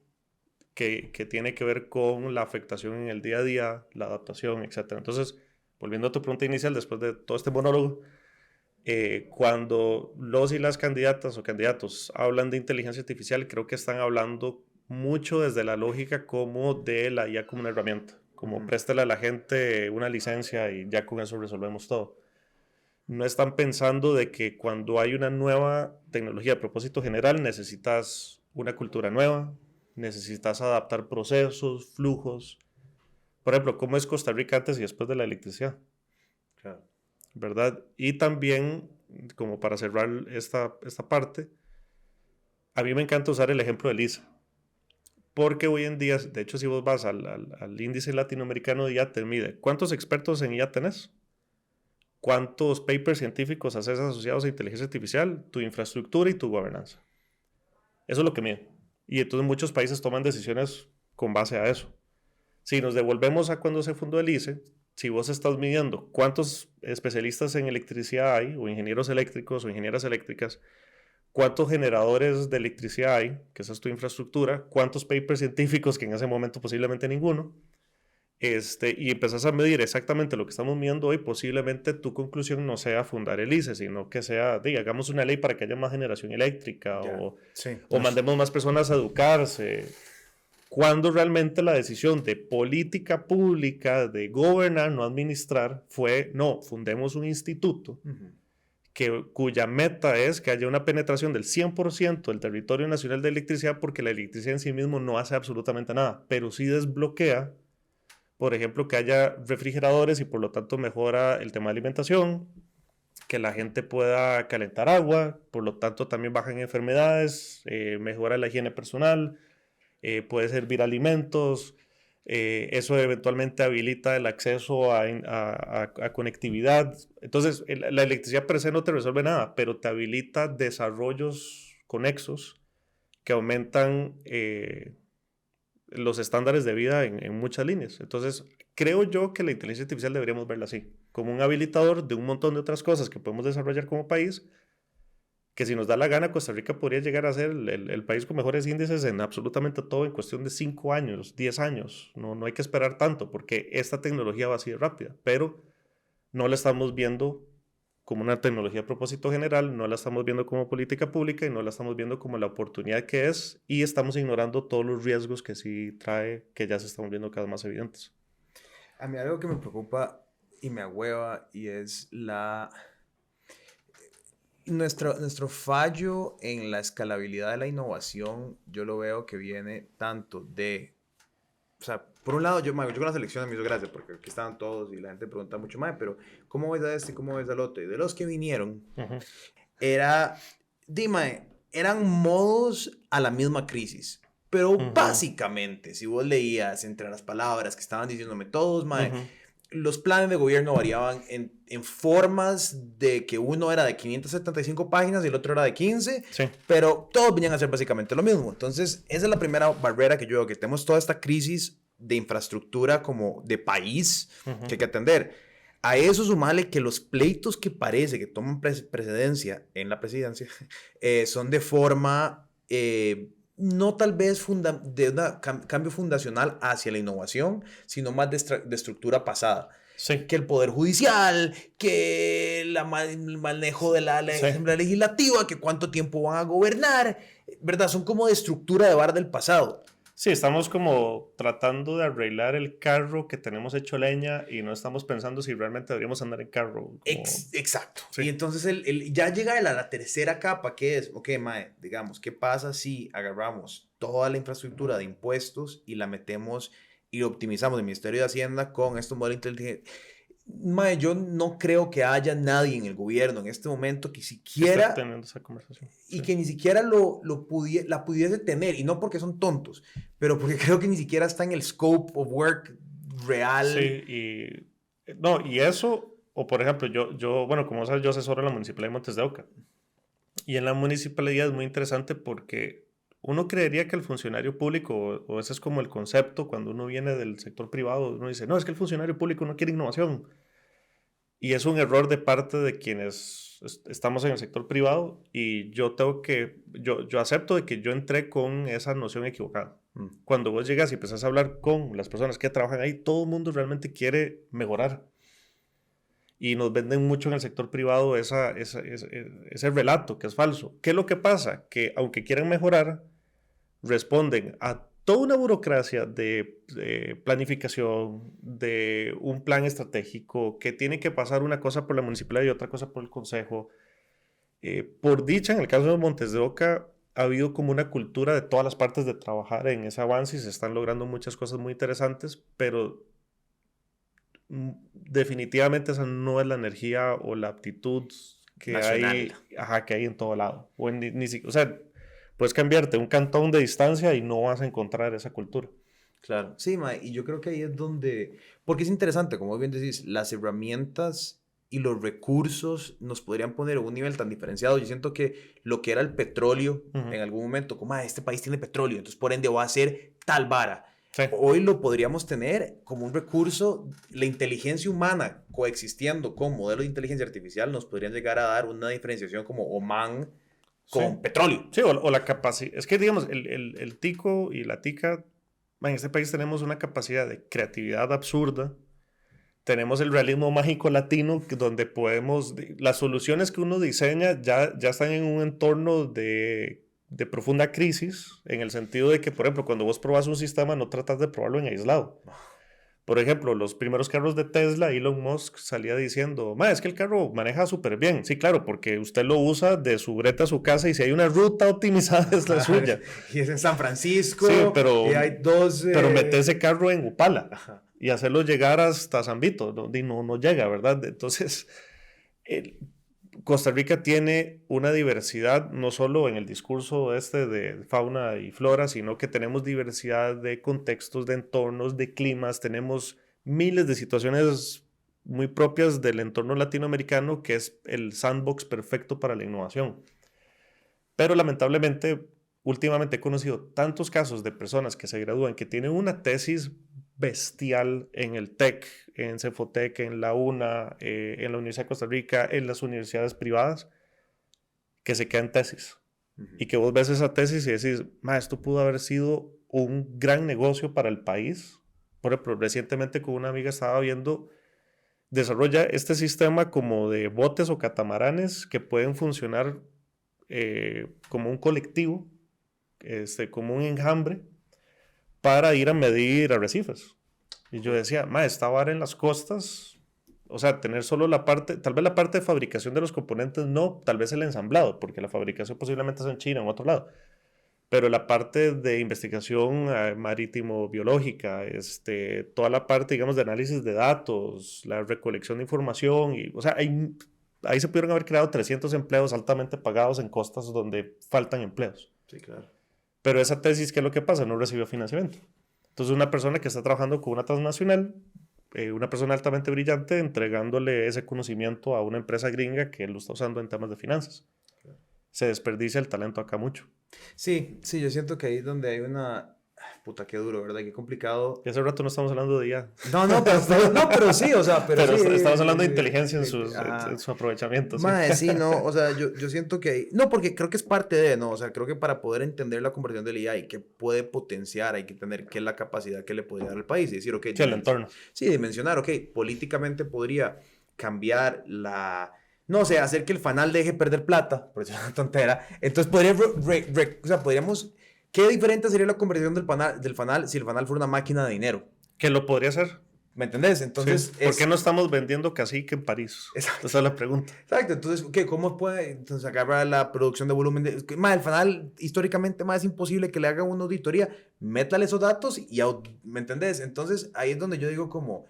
que tiene que ver con la afectación en el día a día, la adaptación, etc. Entonces, volviendo a tu pregunta inicial, después de todo este monólogo, cuando los y las candidatas o candidatos hablan de inteligencia artificial, creo que están hablando mucho desde la lógica como de la IA como una herramienta, como préstale a la gente una licencia y ya con eso resolvemos todo. No están pensando de que cuando hay una nueva tecnología de propósito general necesitas una cultura nueva, necesitas adaptar procesos, flujos. Por ejemplo, ¿cómo es Costa Rica antes y después de la electricidad? Claro. ¿Verdad? Y también, como para cerrar esta parte, a mí me encanta usar el ejemplo de LISA. Porque hoy en día, de hecho, si vos vas al índice latinoamericano de IA, te mide cuántos expertos en IA tenés, cuántos papers científicos haces asociados a inteligencia artificial, tu infraestructura y tu gobernanza. Eso es lo que mide. Y entonces muchos países toman decisiones con base a eso. Si nos devolvemos a cuando se fundó el ICE, si vos estás midiendo cuántos especialistas en electricidad hay, o ingenieros eléctricos o ingenieras eléctricas, cuántos generadores de electricidad hay, que esa es tu infraestructura, cuántos papers científicos, que en ese momento posiblemente ninguno, y empezás a medir exactamente lo que estamos midiendo hoy, posiblemente tu conclusión no sea fundar el ICE, sino que sea, hagamos una ley para que haya más generación eléctrica, o mandemos más personas a educarse, cuando realmente la decisión de política pública, de gobernar, no administrar, fue, no, fundemos un instituto cuya meta es que haya una penetración del 100% del territorio nacional de electricidad, porque la electricidad en sí mismo no hace absolutamente nada, pero sí desbloquea, por ejemplo, que haya refrigeradores y por lo tanto mejora el tema de alimentación, que la gente pueda calentar agua, por lo tanto también bajan enfermedades, mejora la higiene personal, puede servir alimentos, eso eventualmente habilita el acceso a conectividad. Entonces, la electricidad per se no te resuelve nada, pero te habilita desarrollos conexos que aumentan los estándares de vida en muchas líneas. Entonces, creo yo que la inteligencia artificial deberíamos verla así, como un habilitador de un montón de otras cosas que podemos desarrollar como país, que si nos da la gana, Costa Rica podría llegar a ser el país con mejores índices en absolutamente todo en cuestión de 5 años, 10 años. No hay que esperar tanto porque esta tecnología va así de rápida, pero no la estamos viendo como una tecnología a propósito general, no la estamos viendo como política pública y no la estamos viendo como la oportunidad que es, y estamos ignorando todos los riesgos que sí trae, que ya se están viendo cada vez más evidentes. A mí algo que me preocupa y me agüeva y es nuestro fallo en la escalabilidad de la innovación. Yo lo veo que viene tanto de, o sea, por un lado, yo con la selección me hizo gracia porque aquí estaban todos y la gente pregunta mucho más, pero ¿cómo ves a este? ¿Cómo ves al otro? Y de los que vinieron, eran modos a la misma crisis. Pero básicamente, si vos leías entre las palabras que estaban diciéndome todos, los planes de gobierno variaban en formas de que uno era de 575 páginas y el otro era de 15, sí, pero todos venían a ser básicamente lo mismo. Entonces, esa es la primera barrera que yo veo, que tenemos toda esta crisis de infraestructura como de país que hay que atender. A eso sumarle que los pleitos que parece que toman precedencia en la presidencia son de forma... no tal vez de un cambio fundacional hacia la innovación, sino más de estructura pasada. Sí. Que el Poder Judicial, que el manejo de la Asamblea Legislativa, que cuánto tiempo van a gobernar, ¿verdad? Son como de estructura de bar del pasado. Sí, estamos como tratando de arreglar el carro que tenemos hecho leña y no estamos pensando si realmente deberíamos andar en carro. Exacto. Sí. Y entonces ya llega a la tercera capa, que es, ok, mae, digamos, ¿qué pasa si agarramos toda la infraestructura de impuestos y la metemos y lo optimizamos el Ministerio de Hacienda con estos modelos inteligentes? Mae, yo no creo que haya nadie en el gobierno en este momento que siquiera... Está teniendo esa conversación. Y que ni siquiera la pudiese tener, y no porque son tontos, pero porque creo que ni siquiera está en el scope of work real. Sí, y eso, o por ejemplo, bueno, como sabes, yo asesoro a la Municipalidad de Montes de Oca. Y en la municipalidad es muy interesante porque uno creería que el funcionario público, o ese es como el concepto, cuando uno viene del sector privado, uno dice, no, es que el funcionario público no quiere innovación. Y es un error de parte de quienes estamos en el sector privado, y yo acepto de que yo entré con esa noción equivocada. Cuando vos llegas y empezás a hablar con las personas que trabajan ahí, todo el mundo realmente quiere mejorar. Y nos venden mucho en el sector privado ese relato que es falso. ¿Qué es lo que pasa? Que aunque quieran mejorar, responden a toda una burocracia de planificación, de un plan estratégico, que tiene que pasar una cosa por la municipalidad y otra cosa por el consejo. Por dicha, en el caso de Montes de Oca, ha habido como una cultura de todas las partes de trabajar en ese avance y se están logrando muchas cosas muy interesantes, pero definitivamente esa no es la energía o la aptitud que nacional. que hay en todo lado. O sea, puedes cambiarte un cantón de distancia y no vas a encontrar esa cultura. Claro. Sí, ma, y yo creo que ahí es donde, porque es interesante, como bien decís, las herramientas y los recursos nos podrían poner a un nivel tan diferenciado. Yo siento que lo que era el petróleo en algún momento, como este país tiene petróleo, entonces por ende va a ser tal vara. Sí. Hoy lo podríamos tener como un recurso, la inteligencia humana coexistiendo con modelos de inteligencia artificial nos podrían llegar a dar una diferenciación como Oman con petróleo. Sí, o la capacidad. Es que, digamos, el tico y la tica, en este país tenemos una capacidad de creatividad absurda. Tenemos el realismo mágico latino, donde podemos, las soluciones que uno diseña ya están en un entorno de profunda crisis, en el sentido de que, por ejemplo, cuando vos probas un sistema, no tratas de probarlo en aislado. Por ejemplo, los primeros carros de Tesla, Elon Musk salía diciendo, es que el carro maneja súper bien. Sí, claro, porque usted lo usa de su breta a su casa y si hay una ruta optimizada es la suya. Y es en San Francisco, sí, pero, y hay dos... Pero mete ese carro en Upala y hacerlo llegar hasta San Vito, no llega, ¿verdad? Entonces, Costa Rica tiene una diversidad, no solo en el discurso de fauna y flora, sino que tenemos diversidad de contextos, de entornos, de climas, tenemos miles de situaciones muy propias del entorno latinoamericano, que es el sandbox perfecto para la innovación. Pero lamentablemente, últimamente he conocido tantos casos de personas que se gradúan, que tienen una tesis bestial en el TEC, en Cefotec, en la UNA, en la Universidad de Costa Rica, en las universidades privadas, que se quedan tesis. Y que vos ves esa tesis y decís, esto pudo haber sido un gran negocio para el país. Por ejemplo, recientemente con una amiga estaba viendo, desarrolla este sistema como de botes o catamaranes que pueden funcionar como un colectivo, como un enjambre, para ir a medir arrecifes. Y yo decía, esta vara en las costas, o sea, tener solo la parte, tal vez la parte de fabricación de los componentes no, tal vez el ensamblado, porque la fabricación posiblemente es en China o en otro lado, pero la parte de investigación marítimo-biológica, toda la parte, digamos, de análisis de datos, la recolección de información, y, o sea, ahí se pudieron haber creado 300 empleos altamente pagados en costas donde faltan empleos. Sí, claro. Pero esa tesis, ¿qué es lo que pasa? No recibió financiamiento. Entonces, una persona que está trabajando con una transnacional, una persona altamente brillante, entregándole ese conocimiento a una empresa gringa que lo está usando en temas de finanzas. Claro. Se desperdicia el talento acá mucho. Sí, yo siento que ahí es donde hay una... Puta, qué duro, ¿verdad? Qué complicado. Y hace rato no estamos hablando de IA. Pero sí, o sea... Pero sí, estamos hablando de inteligencia en su aprovechamiento. Sí, no, o sea, yo siento que... No, porque creo que es parte de, ¿no? O sea, creo que para poder entender la conversión del IA y qué puede potenciar, hay que tener qué es la capacidad que le podría dar al país y decir, ok... Sí, el entorno. Sí, dimensionar, ok, políticamente podría cambiar la... No sé, hacer que el FANAL deje perder plata, por eso es una tontera. Entonces podríamos... ¿Qué diferente sería la conversión del FANAL si el FANAL fuera una máquina de dinero? Que lo podría hacer. ¿Me entendés? Entonces... Sí. ¿Por qué no estamos vendiendo cacique en París? Exacto. Esa es la pregunta. Exacto. Entonces, ¿cómo puede entonces agarrar la producción de volumen? El FANAL, históricamente, es imposible que le haga una auditoría. Métale esos datos y... ¿Me entendés? Entonces, ahí es donde yo digo como...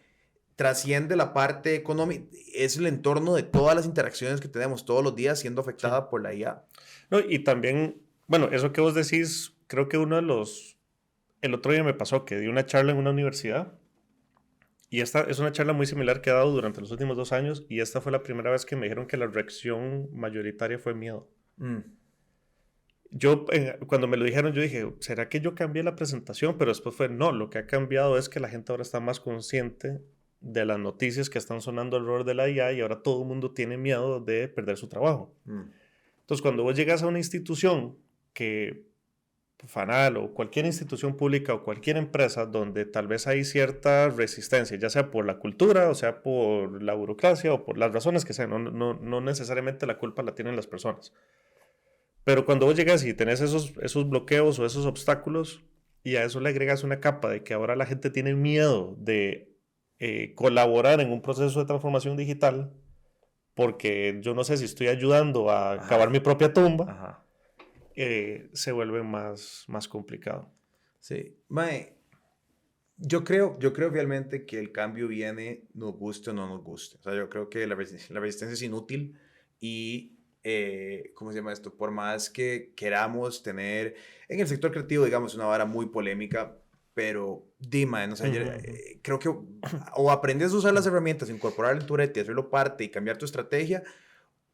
Trasciende la parte económica, es el entorno de todas las interacciones que tenemos todos los días siendo afectada por la IA. No, y también, bueno, eso que vos decís, creo que el otro día me pasó que di una charla en una universidad y esta es una charla muy similar que he dado durante los últimos 2 años y esta fue la primera vez que me dijeron que la reacción mayoritaria fue miedo. Yo, cuando me lo dijeron, yo dije, ¿será que yo cambié la presentación? Pero después fue, no, lo que ha cambiado es que la gente ahora está más consciente de las noticias que están sonando alrededor de la IA y ahora todo el mundo tiene miedo de perder su trabajo. Entonces, cuando vos llegas a una institución que FANAL o cualquier institución pública o cualquier empresa donde tal vez hay cierta resistencia, ya sea por la cultura, o sea por la burocracia o por las razones que sean, no necesariamente la culpa la tienen las personas. Pero cuando vos llegas y tenés esos bloqueos o esos obstáculos, y a eso le agregas una capa de que ahora la gente tiene miedo de colaborar en un proceso de transformación digital, porque yo no sé si estoy ayudando a cavar mi propia tumba, se vuelve más complicado. Sí. Mae, yo creo realmente que el cambio viene, nos guste o no nos guste. O sea, yo creo que la resistencia es inútil y, ¿cómo se llama esto? Por más que queramos tener en el sector creativo, digamos, una vara muy polémica, pero, dime, no sé, creo que o aprendes a usar las herramientas, incorporar en tu red y hacerlo parte y cambiar tu estrategia,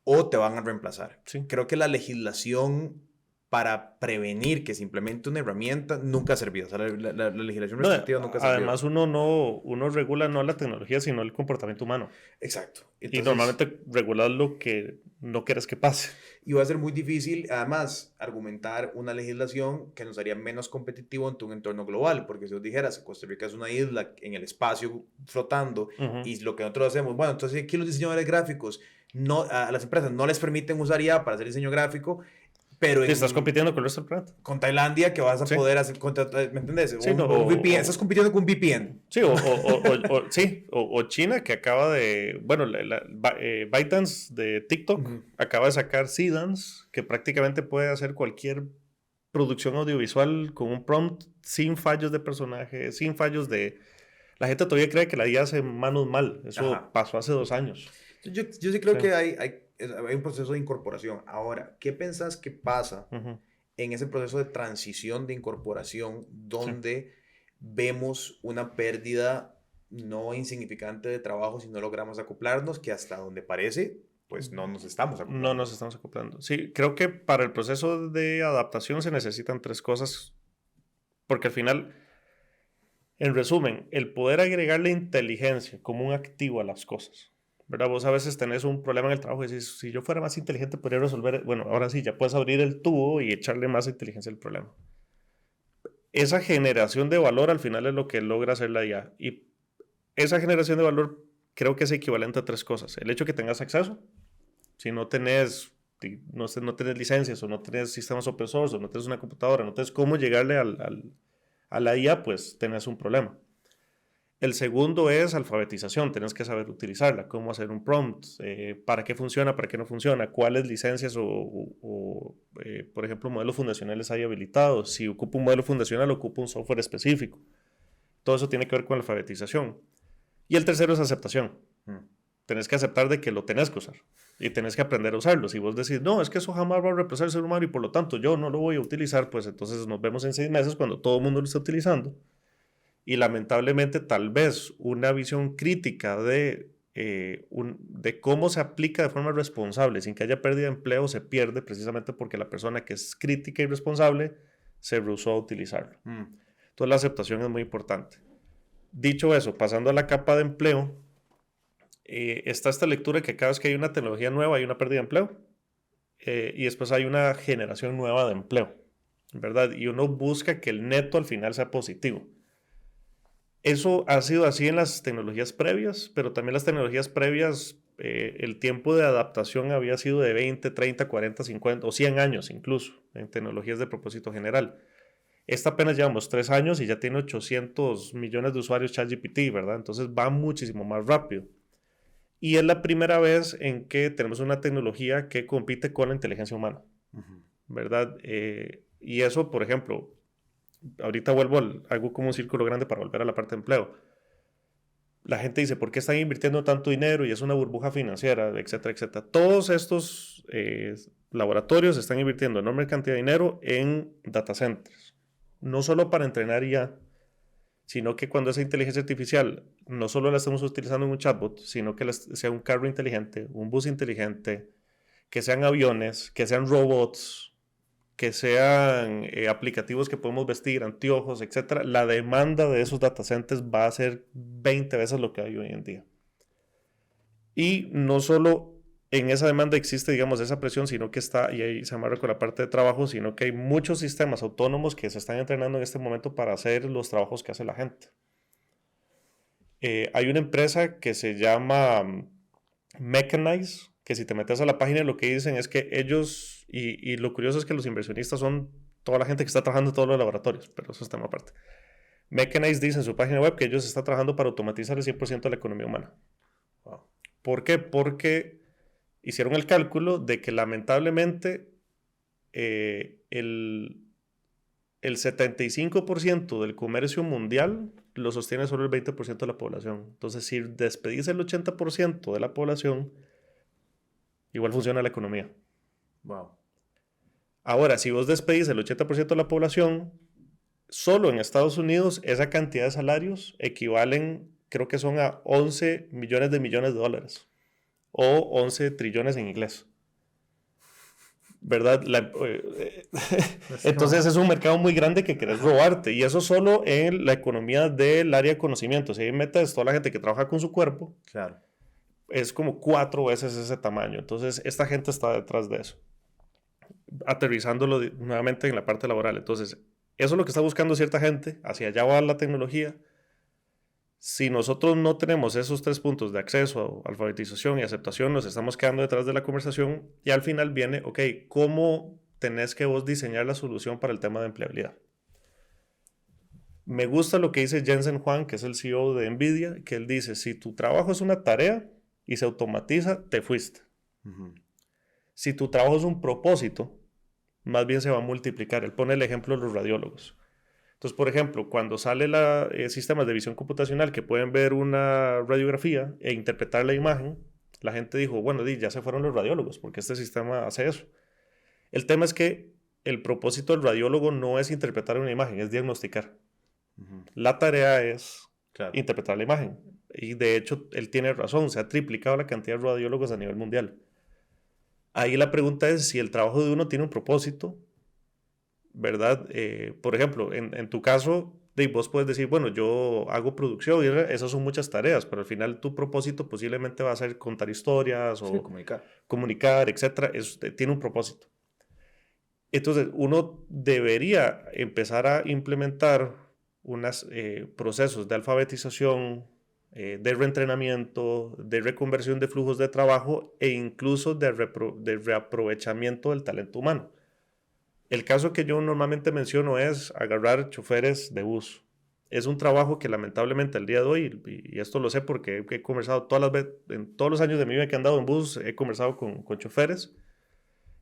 o te van a reemplazar. Sí. Creo que la legislación para prevenir que se implemente una herramienta nunca ha servido. O sea, la legislación restrictiva nunca ha servido. Además, uno regula no la tecnología, sino el comportamiento humano. Exacto. Entonces, y normalmente regulas lo que no quieres que pase. Y va a ser muy difícil, además, argumentar una legislación que nos haría menos competitivo ante un entorno global, porque si os dijeras, Costa Rica es una isla en el espacio flotando, y lo que nosotros hacemos, bueno, entonces aquí los diseñadores gráficos, no, a las empresas no les permiten usar IA para hacer diseño gráfico, pero estás compitiendo con el resto del planeta. Con Tailandia, que vas a poder hacer, ¿me entendés? Sí, un VPN, estás compitiendo con un VPN. Sí, o China, que acaba de, bueno, ByteDance de TikTok acaba de sacar Seedance, que prácticamente puede hacer cualquier producción audiovisual con un prompt sin fallos de personaje, sin fallos de... La gente todavía cree que la IA hace manos mal. Eso pasó hace 2 años. Yo sí creo que hay un proceso de incorporación. Ahora, ¿qué pensás que pasa en ese proceso de transición de incorporación donde vemos una pérdida no insignificante de trabajo si no logramos acoplarnos, que hasta donde parece, pues no nos estamos acoplando? No nos estamos acoplando. Sí, creo que para el proceso de adaptación se necesitan 3 cosas, porque al final, en resumen, el poder agregarle inteligencia como un activo a las cosas, ¿verdad? Vos a veces tenés un problema en el trabajo y decís, si yo fuera más inteligente podría resolver, bueno, ahora sí, ya puedes abrir el tubo y echarle más inteligencia al problema. Esa generación de valor al final es lo que logra hacer la IA, y esa generación de valor creo que es equivalente a 3 cosas. El hecho que tengas acceso, si no tenés, no tenés licencias o no tenés sistemas open source o no tenés una computadora, no tenés cómo llegarle a la IA, pues tenés un problema. El segundo es alfabetización, tenés que saber utilizarla, cómo hacer un prompt, para qué funciona, para qué no funciona, cuáles licencias por ejemplo, modelos fundacionales hay habilitados, si ocupa un modelo fundacional, ocupa un software específico. Todo eso tiene que ver con la alfabetización. Y el tercero es aceptación. Tenés que aceptar de que lo tenés que usar y tenés que aprender a usarlo. Si vos decís, no, es que eso jamás va a reemplazar al ser humano y por lo tanto yo no lo voy a utilizar, pues entonces nos vemos en 6 meses cuando todo el mundo lo está utilizando. Y lamentablemente tal vez una visión crítica de cómo se aplica de forma responsable sin que haya pérdida de empleo se pierde precisamente porque la persona que es crítica y responsable se rehusó a utilizarlo. Entonces la aceptación es muy importante. Dicho eso, pasando a la capa de empleo, está esta lectura que cada vez que hay una tecnología nueva hay una pérdida de empleo, y después hay una generación nueva de empleo, ¿verdad? Y uno busca que el neto al final sea positivo. Eso ha sido así en las tecnologías previas, pero también las tecnologías previas, el tiempo de adaptación había sido de 20, 30, 40, 50 o 100 años incluso en tecnologías de propósito general. Esta apenas llevamos 3 años y ya tiene 800 millones de usuarios ChatGPT, ¿verdad? Entonces va muchísimo más rápido. Y es la primera vez en que tenemos una tecnología que compite con la inteligencia humana, ¿verdad? Y eso, por ejemplo, ahorita vuelvo algo como un círculo grande para volver a la parte de empleo. La gente dice, ¿por qué están invirtiendo tanto dinero? Y es una burbuja financiera, etcétera, etcétera. Todos estos laboratorios están invirtiendo enorme cantidad de dinero en data centers. No solo para entrenar IA, sino que cuando esa inteligencia artificial no solo la estamos utilizando en un chatbot, sino que sea un carro inteligente, un bus inteligente, que sean aviones, que sean robots, que sean aplicativos que podemos vestir, anteojos, etc. La demanda de esos data centers va a ser 20 veces lo que hay hoy en día. Y no solo en esa demanda existe, digamos, esa presión, sino que está, y ahí se amarra con la parte de trabajo, sino que hay muchos sistemas autónomos que se están entrenando en este momento para hacer los trabajos que hace la gente. Hay una empresa que se llama Mechanize, que si te metes a la página lo que dicen es que ellos, y lo curioso es que los inversionistas son toda la gente que está trabajando en todos los laboratorios, pero eso es tema aparte. Mechanize dice en su página web que ellos están trabajando para automatizar el 100% de la economía humana. Wow. ¿Por qué? Porque hicieron el cálculo de que lamentablemente el 75% del comercio mundial lo sostiene solo el 20% de la población. Entonces, si despedís el 80% de la población, igual funciona la economía. Wow. Ahora, si vos despedís el 80% de la población, solo en Estados Unidos esa cantidad de salarios equivalen, creo que son a 11 millones de dólares o 11 trillones en inglés. ¿Verdad? Entonces es un mercado muy grande que querés robarte, y eso solo en la economía del área de conocimiento. Si ahí metes toda la gente que trabaja con su cuerpo, claro, es como 4 veces ese tamaño. Entonces esta gente está detrás de eso, aterrizándolo nuevamente en la parte laboral. Entonces eso es lo que está buscando cierta gente, hacia allá va la tecnología. Si nosotros no tenemos esos 3 puntos de acceso, alfabetización y aceptación, nos estamos quedando detrás de la conversación, y al final viene, ok, ¿cómo tenés que vos diseñar la solución para el tema de empleabilidad? Me gusta lo que dice Jensen Huang, que es el CEO de NVIDIA, que él dice, si tu trabajo es una tarea y se automatiza, te fuiste. Si tu trabajo es un propósito, más bien se va a multiplicar. Él pone el ejemplo de los radiólogos. Entonces, por ejemplo, cuando sale sistemas de visión computacional que pueden ver una radiografía e interpretar la imagen, la gente dijo, bueno, ya se fueron los radiólogos porque este sistema hace eso. El tema es que el propósito del radiólogo no es interpretar una imagen, es diagnosticar. La tarea es interpretar la imagen. Y de hecho, él tiene razón, se ha triplicado la cantidad de radiólogos a nivel mundial. Ahí la pregunta es si el trabajo de uno tiene un propósito, ¿verdad? Por ejemplo, en tu caso, vos puedes decir, bueno, yo hago producción y esas son muchas tareas, pero al final tu propósito posiblemente va a ser contar historias o comunicar, etc. Tiene un propósito. Entonces, uno debería empezar a implementar unos procesos de alfabetización, de reentrenamiento, de reconversión de flujos de trabajo e incluso de reaprovechamiento del talento humano. El caso que yo normalmente menciono es agarrar choferes de bus. Es un trabajo que lamentablemente al día de hoy, y esto lo sé porque he conversado en todos los años de mi vida que he andado en bus, he conversado con choferes,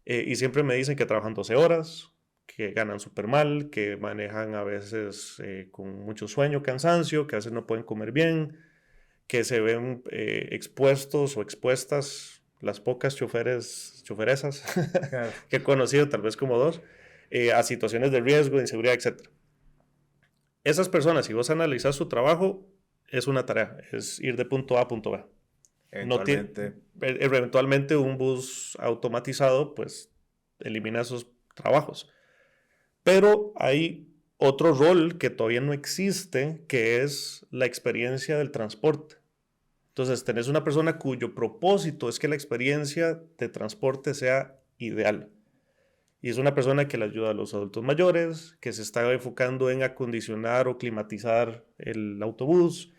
y siempre me dicen que trabajan 12 horas, que ganan súper mal, que manejan a veces con mucho sueño, cansancio, que a veces no pueden comer bien, que se ven expuestos o expuestas, las pocas choferesas claro. que he conocido, tal vez como 2, a situaciones de riesgo, de inseguridad, etc. Esas personas, si vos analizás su trabajo, es una tarea, es ir de punto A a punto B. Eventualmente un bus automatizado pues elimina esos trabajos. Pero hay otro rol que todavía no existe, que es la experiencia del transporte. Entonces tenés una persona cuyo propósito es que la experiencia de transporte sea ideal. Y es una persona que le ayuda a los adultos mayores, que se está enfocando en acondicionar o climatizar el autobús,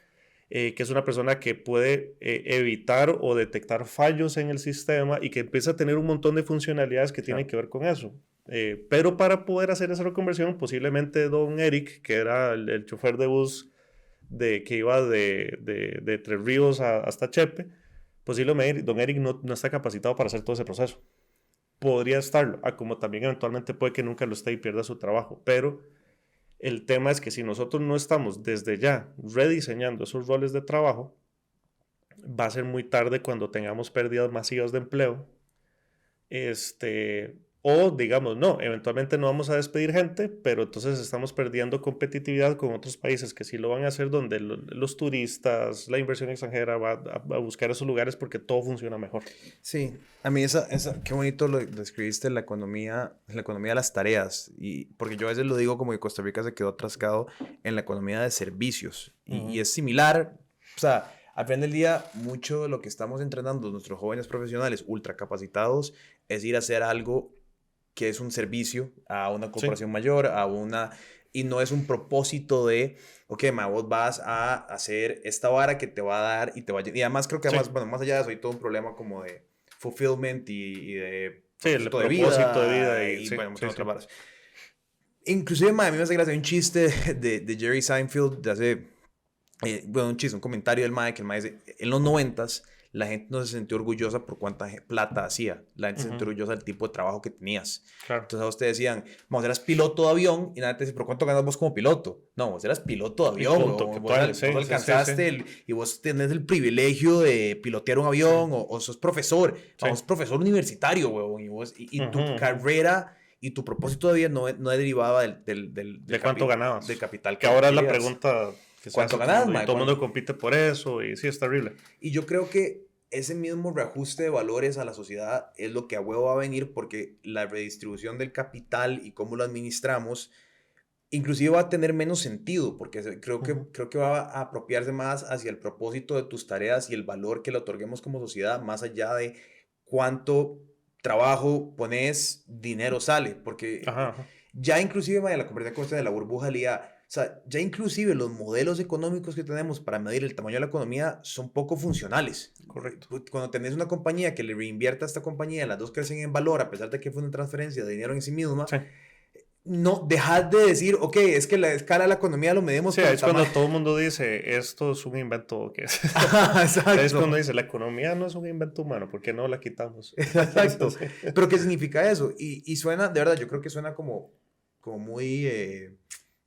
que es una persona que puede evitar o detectar fallos en el sistema y que empieza a tener un montón de funcionalidades que tienen que ver con eso. Pero para poder hacer esa reconversión, posiblemente don Eric, que era el chofer de bus que iba de Tres Ríos hasta Chepe, posiblemente don Eric no está capacitado para hacer todo ese proceso. Podría estarlo, como también eventualmente puede que nunca lo esté y pierda su trabajo, pero el tema es que si nosotros no estamos desde ya rediseñando esos roles de trabajo, va a ser muy tarde cuando tengamos pérdidas masivas de empleo. O digamos, no, eventualmente no vamos a despedir gente, pero entonces estamos perdiendo competitividad con otros países que sí lo van a hacer, donde los turistas, la inversión extranjera va a buscar esos lugares porque todo funciona mejor. Sí, a mí qué bonito lo describiste, la economía de las tareas, y porque yo a veces lo digo como que Costa Rica se quedó atrascado en la economía de servicios, y es similar, o sea, al final del día, mucho de lo que estamos entrenando nuestros jóvenes profesionales ultra capacitados es ir a hacer algo que es un servicio a una corporación mayor, y no es un propósito de, ok, vos vas a hacer esta vara que te va a dar y te va a... Y además creo que bueno, más allá de eso hay todo un problema como de fulfillment y de el propósito de vida y bueno, muchas otras varas. Inclusive, mae, a mí me hace gracia, hay un chiste de Jerry Seinfeld de hace, bueno, un chiste, un comentario del mae, que el mae dice, en los 90s la gente no se sintió orgullosa por cuánta plata hacía, la gente se sintió orgullosa del tipo de trabajo que tenías. Claro. Entonces a ustedes decían, vos eras piloto de avión, y nadie te dice, ¿pero cuánto ganas vos como piloto? No, vos eras piloto de avión, punto, vos, sí, alcanzaste y vos tenés el privilegio de pilotear un avión, o sos profesor, vos profesor universitario, huevón, y tu carrera y tu propósito de vida no derivaba de cuánto ganabas. Del capital que ahora es la pregunta que se hace. ¿Cuánto ganas, y todo el mundo compite por eso, y sí, es terrible. Y yo creo que ese mismo reajuste de valores a la sociedad es lo que a huevo va a venir, porque la redistribución del capital y cómo lo administramos inclusive va a tener menos sentido, porque creo que va a apropiarse más hacia el propósito de tus tareas y el valor que le otorguemos como sociedad, más allá de cuánto trabajo pones, dinero sale, porque ya inclusive, la conversación de la burbuja liada, o sea, ya inclusive los modelos económicos que tenemos para medir el tamaño de la economía son poco funcionales. Correcto. Cuando tenés una compañía que le reinvierte a esta compañía, las dos crecen en valor, a pesar de que fue una transferencia de dinero en sí misma, no dejas de decir, ok, es que la escala de la economía lo medimos por es cuando todo el mundo dice, esto es un invento. ¿Qué es? Exacto. Es cuando dice, la economía no es un invento humano, ¿por qué no la quitamos? Exacto. Pero ¿qué significa eso? Y suena, de verdad, yo creo que suena como muy...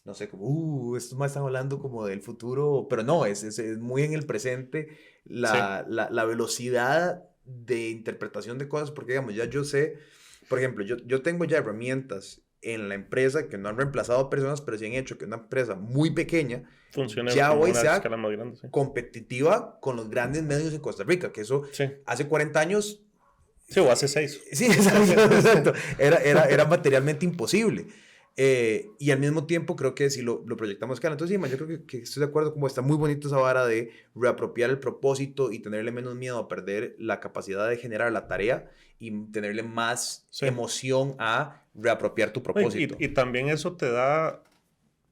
no sé, como, estos más están hablando como del futuro, pero no, es muy en el presente la velocidad de interpretación de cosas, porque digamos, ya yo sé, por ejemplo, yo tengo ya herramientas en la empresa que no han reemplazado a personas, pero sí han hecho que una empresa muy pequeña funcione ya hoy sea grande, competitiva con los grandes medios en Costa Rica, que eso hace 40 años... Sí, o hace 6. Sí, exacto. Era materialmente imposible. Y al mismo tiempo creo que si lo proyectamos escala, entonces sí, yo creo que estoy de acuerdo, como está muy bonito esa vara de reapropiar el propósito y tenerle menos miedo a perder la capacidad de generar la tarea y tenerle más emoción a reapropiar tu propósito. Y también eso te da,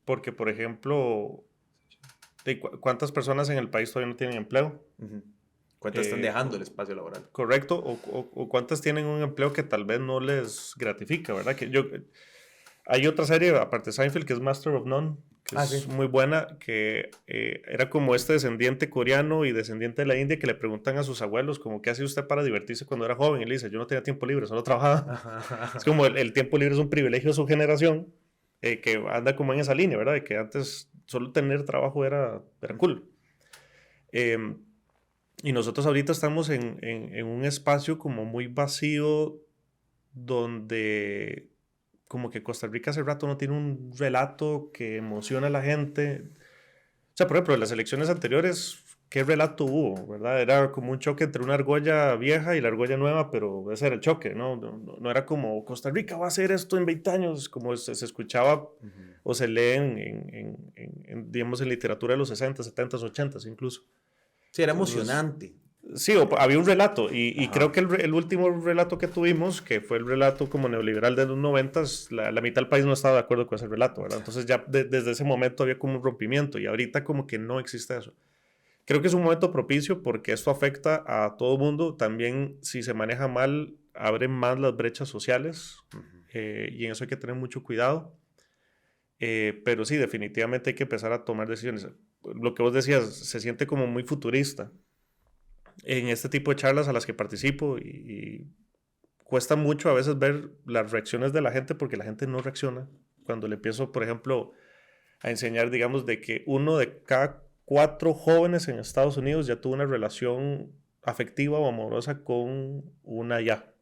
porque por ejemplo, ¿cuántas personas en el país todavía no tienen empleo? ¿Cuántas están dejando el espacio laboral? Correcto, o cuántas tienen un empleo que tal vez no les gratifica, ¿verdad? Hay otra serie, aparte de Seinfeld, que es Master of None, que es muy buena, que era como este descendiente coreano y descendiente de la India que le preguntan a sus abuelos como qué hacía usted para divertirse cuando era joven, y le dice, yo no tenía tiempo libre, solo trabajaba. Es como el tiempo libre es un privilegio de su generación, que anda como en esa línea, ¿verdad? De que antes solo tener trabajo era cool. Y nosotros ahorita estamos en un espacio como muy vacío, donde como que Costa Rica hace rato no tiene un relato que emociona a la gente. O sea, por ejemplo, en las elecciones anteriores, ¿qué relato hubo? ¿Verdad? Era como un choque entre una argolla vieja y la argolla nueva, pero ese era el choque, ¿no? No era como Costa Rica va a hacer esto en 20 años, como se escuchaba o se lee digamos, en literatura de los 60, 70, 80 incluso. Sí, era emocionante. Sí, había un relato y creo que el último relato que tuvimos, que fue el relato como neoliberal de los 90s, la mitad del país no estaba de acuerdo con ese relato, ¿verdad? Entonces ya desde ese momento había como un rompimiento y ahorita como que no existe eso. Creo que es un momento propicio porque esto afecta a todo el mundo. También si se maneja mal, abre más las brechas sociales y en eso hay que tener mucho cuidado. Pero sí, definitivamente hay que empezar a tomar decisiones. Lo que vos decías, se siente como muy futurista en este tipo de charlas a las que participo y cuesta mucho a veces ver las reacciones de la gente porque la gente no reacciona. Cuando le empiezo, por ejemplo, a enseñar, digamos, de que 1 de cada 4 jóvenes en Estados Unidos ya tuvo una relación afectiva o amorosa con una ya.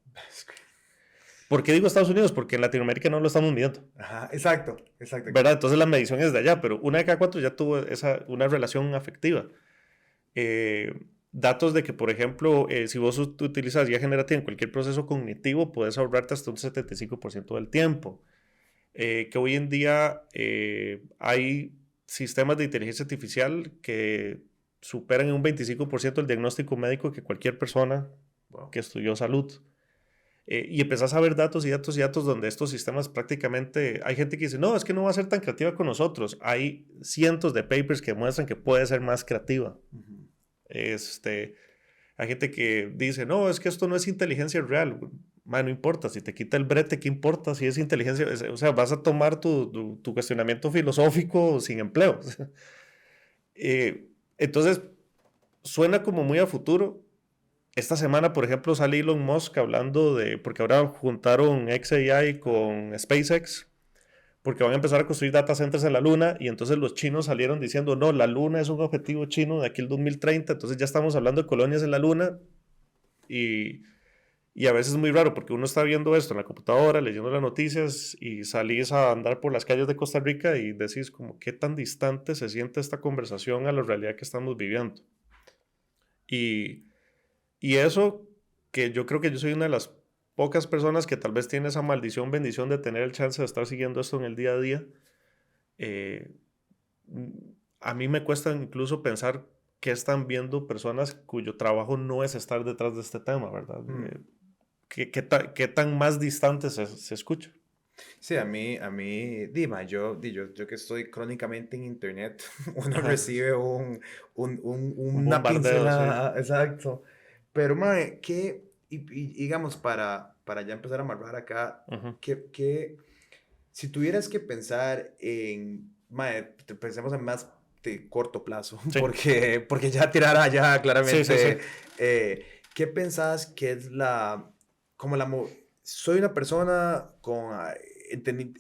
¿Por qué digo Estados Unidos? Porque en Latinoamérica no lo estamos midiendo. Ajá, exacto. ¿Verdad? Entonces la medición es de allá, pero 1 de cada 4 ya tuvo una relación afectiva. Datos de que, por ejemplo, si vos utilizas IA generativa en cualquier proceso cognitivo, puedes ahorrarte hasta un 75% del tiempo. Que hoy en día hay sistemas de inteligencia artificial que superan en un 25% el diagnóstico médico que cualquier persona que estudió salud. Y empezás a ver datos y datos y datos donde estos sistemas prácticamente... Hay gente que dice, no, es que no va a ser tan creativa con nosotros. Hay cientos de papers que muestran que puede ser más creativa. Hay gente que dice, no, es que esto no es inteligencia real. Man, no importa, si te quita el brete, ¿qué importa? Si es inteligencia, o sea, vas a tomar tu cuestionamiento filosófico sin empleo. Entonces, suena como muy a futuro. Esta semana, por ejemplo, sale Elon Musk hablando de, porque ahora juntaron XAI con SpaceX, porque van a empezar a construir data centers en la Luna, y entonces los chinos salieron diciendo, no, la Luna es un objetivo chino de aquí al 2030, entonces ya estamos hablando de colonias en la Luna, y, y a veces es muy raro, porque uno está viendo esto en la computadora, leyendo las noticias, y salís a andar por las calles de Costa Rica y decís como, ¿qué tan distante se siente esta conversación a la realidad que estamos viviendo? Y, y eso, que yo creo que yo soy una de las pocas personas que tal vez tiene esa maldición, bendición de tener el chance de estar siguiendo esto en el día a día. eh, a mí me cuesta incluso pensar que están viendo personas cuyo trabajo no es estar detrás de este tema, ¿verdad? ¿Qué tan más distante se escucha? Sí, Dima, yo que estoy crónicamente en internet, uno recibe Un una bombardeo, sí. pincelada, exacto. Pero, mae, digamos, para ya empezar a amarrar acá, Ujú. si tuvieras que pensar en, mae, pensemos en más de corto plazo, Sí, porque ya tirar allá, sí, sí, sí. claramente, ¿qué pensás que es como soy una persona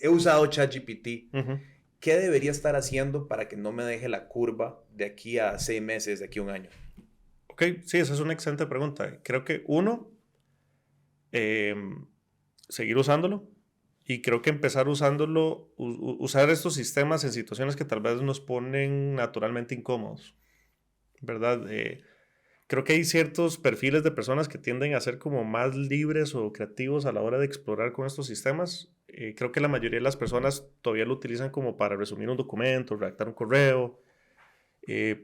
he usado ChatGPT, Ujú. ¿qué debería estar haciendo para que no me deje la curva de aquí a 6 meses, de aquí a un año? Ok, sí, esa es una excelente pregunta. Creo que uno, seguir usándolo. Y creo que empezar usándolo, usar estos sistemas en situaciones que tal vez nos ponen naturalmente incómodos, ¿verdad? Creo que hay ciertos perfiles de personas que tienden a ser como más libres o creativos a la hora de explorar con estos sistemas. Creo que la mayoría de las personas todavía lo utilizan como para resumir un documento, redactar un correo,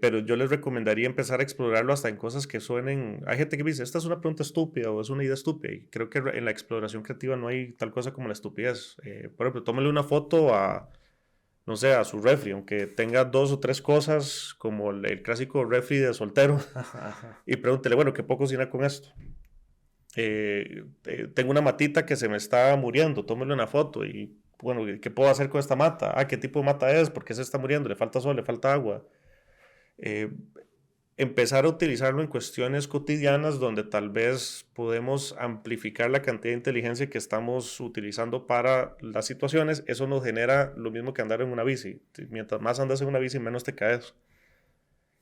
pero yo les recomendaría empezar a explorarlo hasta en cosas que suenen. Hay gente que me dice, esta es una pregunta estúpida o es una idea estúpida. Y creo que en la exploración creativa no hay tal cosa como la estupidez. Por ejemplo, tómale una foto a, no sé, a su refri, aunque tenga dos o tres cosas, como el clásico refri de soltero, y pregúntele, bueno, ¿qué puedo cocinar con esto? Tengo una matita que se me está muriendo, tómale una foto y, bueno, ¿qué puedo hacer con esta mata? Ah, ¿qué tipo de mata es? ¿Por qué se está muriendo? ¿Le falta sol? ¿Le falta agua? Eh, Empezar a utilizarlo en cuestiones cotidianas donde tal vez podemos amplificar la cantidad de inteligencia que estamos utilizando para las situaciones. Eso nos genera lo mismo que andar en una bici. Mientras más andas en una bici, menos te caes.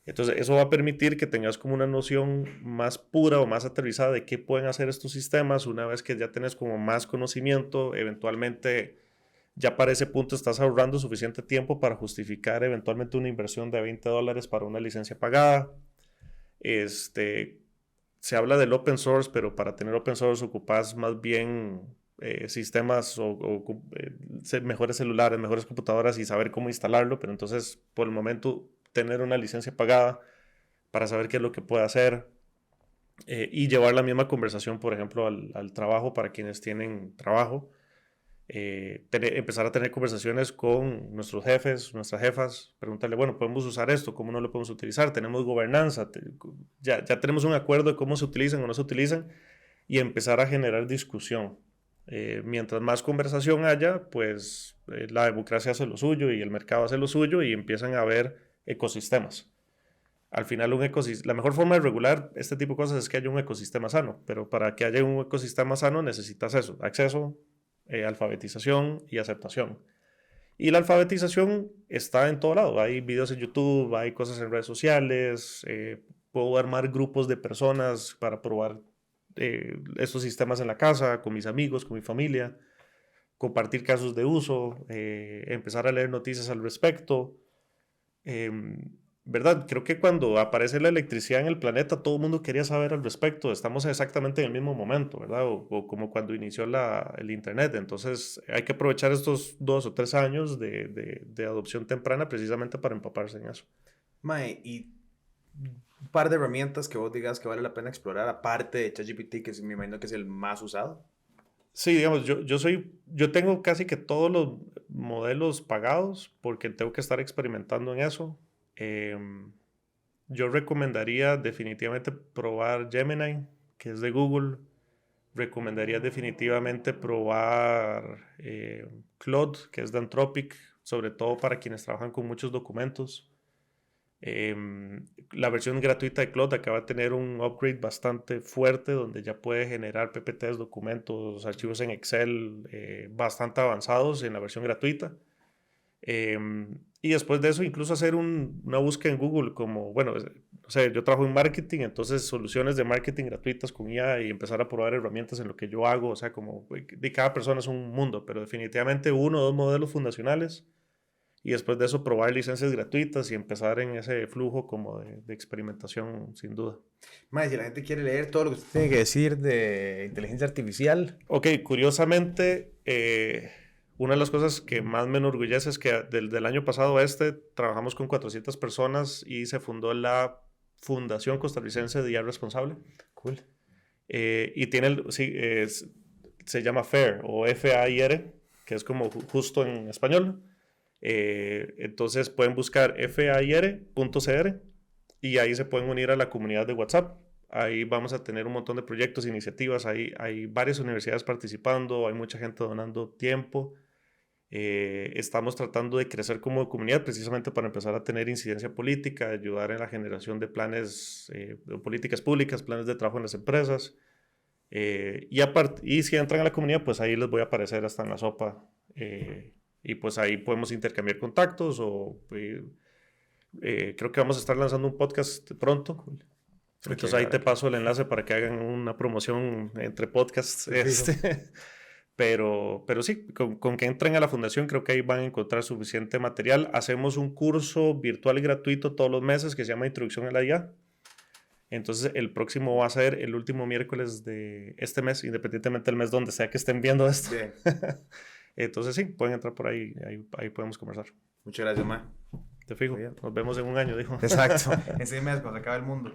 Entonces, eso va a permitir que tengas como una noción más pura o más aterrizada de qué pueden hacer estos sistemas. Una vez que ya tenés como más conocimiento, eventualmente ya para ese punto estás ahorrando suficiente tiempo para justificar eventualmente una inversión de $20 para una licencia pagada. Este, Se habla del open source, pero para tener open source ocupas más bien sistemas mejores celulares, mejores computadoras y saber cómo instalarlo, pero entonces por el momento tener una licencia pagada para saber qué es lo que puede hacer, y llevar la misma conversación, por ejemplo, al trabajo para quienes tienen trabajo. Empezar a tener conversaciones con nuestros jefes, nuestras jefas, preguntarle, bueno, podemos usar esto, ¿cómo no lo podemos utilizar? Tenemos gobernanza, ya tenemos un acuerdo de cómo se utilizan o no se utilizan, y empezar a generar discusión. Mientras más conversación haya, pues la democracia hace lo suyo y el mercado hace lo suyo y empiezan a haber ecosistemas. Al final, la mejor forma de regular este tipo de cosas es que haya un ecosistema sano, pero para que haya un ecosistema sano necesitas eso, acceso, alfabetización y aceptación. Y la alfabetización está en todo lado. Hay videos en YouTube, hay cosas en redes sociales, puedo armar grupos de personas para probar estos sistemas en la casa, con mis amigos, con mi familia, compartir casos de uso, empezar a leer noticias al respecto. ¿Verdad? Creo que cuando aparece la electricidad en el planeta, todo el mundo quería saber al respecto. Estamos exactamente en el mismo momento, ¿verdad? O como cuando inició el Internet. Entonces, hay que aprovechar estos 2 o 3 años de adopción temprana precisamente para empaparse en eso. Mae, y un par de herramientas que vos digas que vale la pena explorar, aparte de ChatGPT, que me imagino que es el más usado. Sí, digamos, yo tengo casi que todos los modelos pagados porque tengo que estar experimentando en eso. Em, yo recomendaría definitivamente probar Gemini, que es de Google. recomendaría definitivamente probar Claude, que es de Anthropic, sobre todo para quienes trabajan con muchos documentos. La versión gratuita de Claude acaba de tener un upgrade bastante fuerte donde ya puede generar PPTs, documentos, archivos en Excel bastante avanzados en la versión gratuita. Y después de eso, incluso hacer una búsqueda en Google como, bueno, o sea, yo trabajo en marketing, entonces soluciones de marketing gratuitas con IA y empezar a probar herramientas en lo que yo hago, o sea, como de cada persona es un mundo, pero definitivamente 1 o 2 modelos fundacionales y después de eso probar licencias gratuitas y empezar en ese flujo como de experimentación sin duda. Mae, si la gente quiere leer todo lo que usted tiene que decir de inteligencia artificial. Ok, curiosamente, una de las cosas que más me enorgullece es que desde el año pasado a trabajamos con 400 personas y se fundó la Fundación Costarricense de IA Responsable. Cool. Y tiene, se llama FAIR o FAIR, que es como justo en español. Entonces pueden buscar fair.cr y ahí se pueden unir a la comunidad de WhatsApp. Ahí vamos a tener un montón de proyectos, iniciativas, hay varias universidades participando, hay mucha gente donando tiempo. Estamos tratando de crecer como comunidad precisamente para empezar a tener incidencia política, ayudar en la generación de planes, de políticas públicas, planes de trabajo en las empresas. Y si entran a la comunidad, pues ahí les voy a aparecer hasta en la sopa. Y pues ahí podemos intercambiar contactos creo que vamos a estar lanzando un podcast pronto. Entonces ahí te paso el enlace para que hagan una promoción entre podcasts. Pero sí, con que entren a la fundación creo que ahí van a encontrar suficiente material. Hacemos un curso virtual y gratuito todos los meses que se llama Introducción a la IA. Entonces el próximo va a ser el último miércoles de este mes, independientemente del mes donde sea que estén viendo esto. Bien. Entonces sí, pueden entrar por ahí podemos conversar. Muchas gracias, ma. Te fijo, nos vemos en un año, dijo. Exacto, ese mes cuando se acaba el mundo.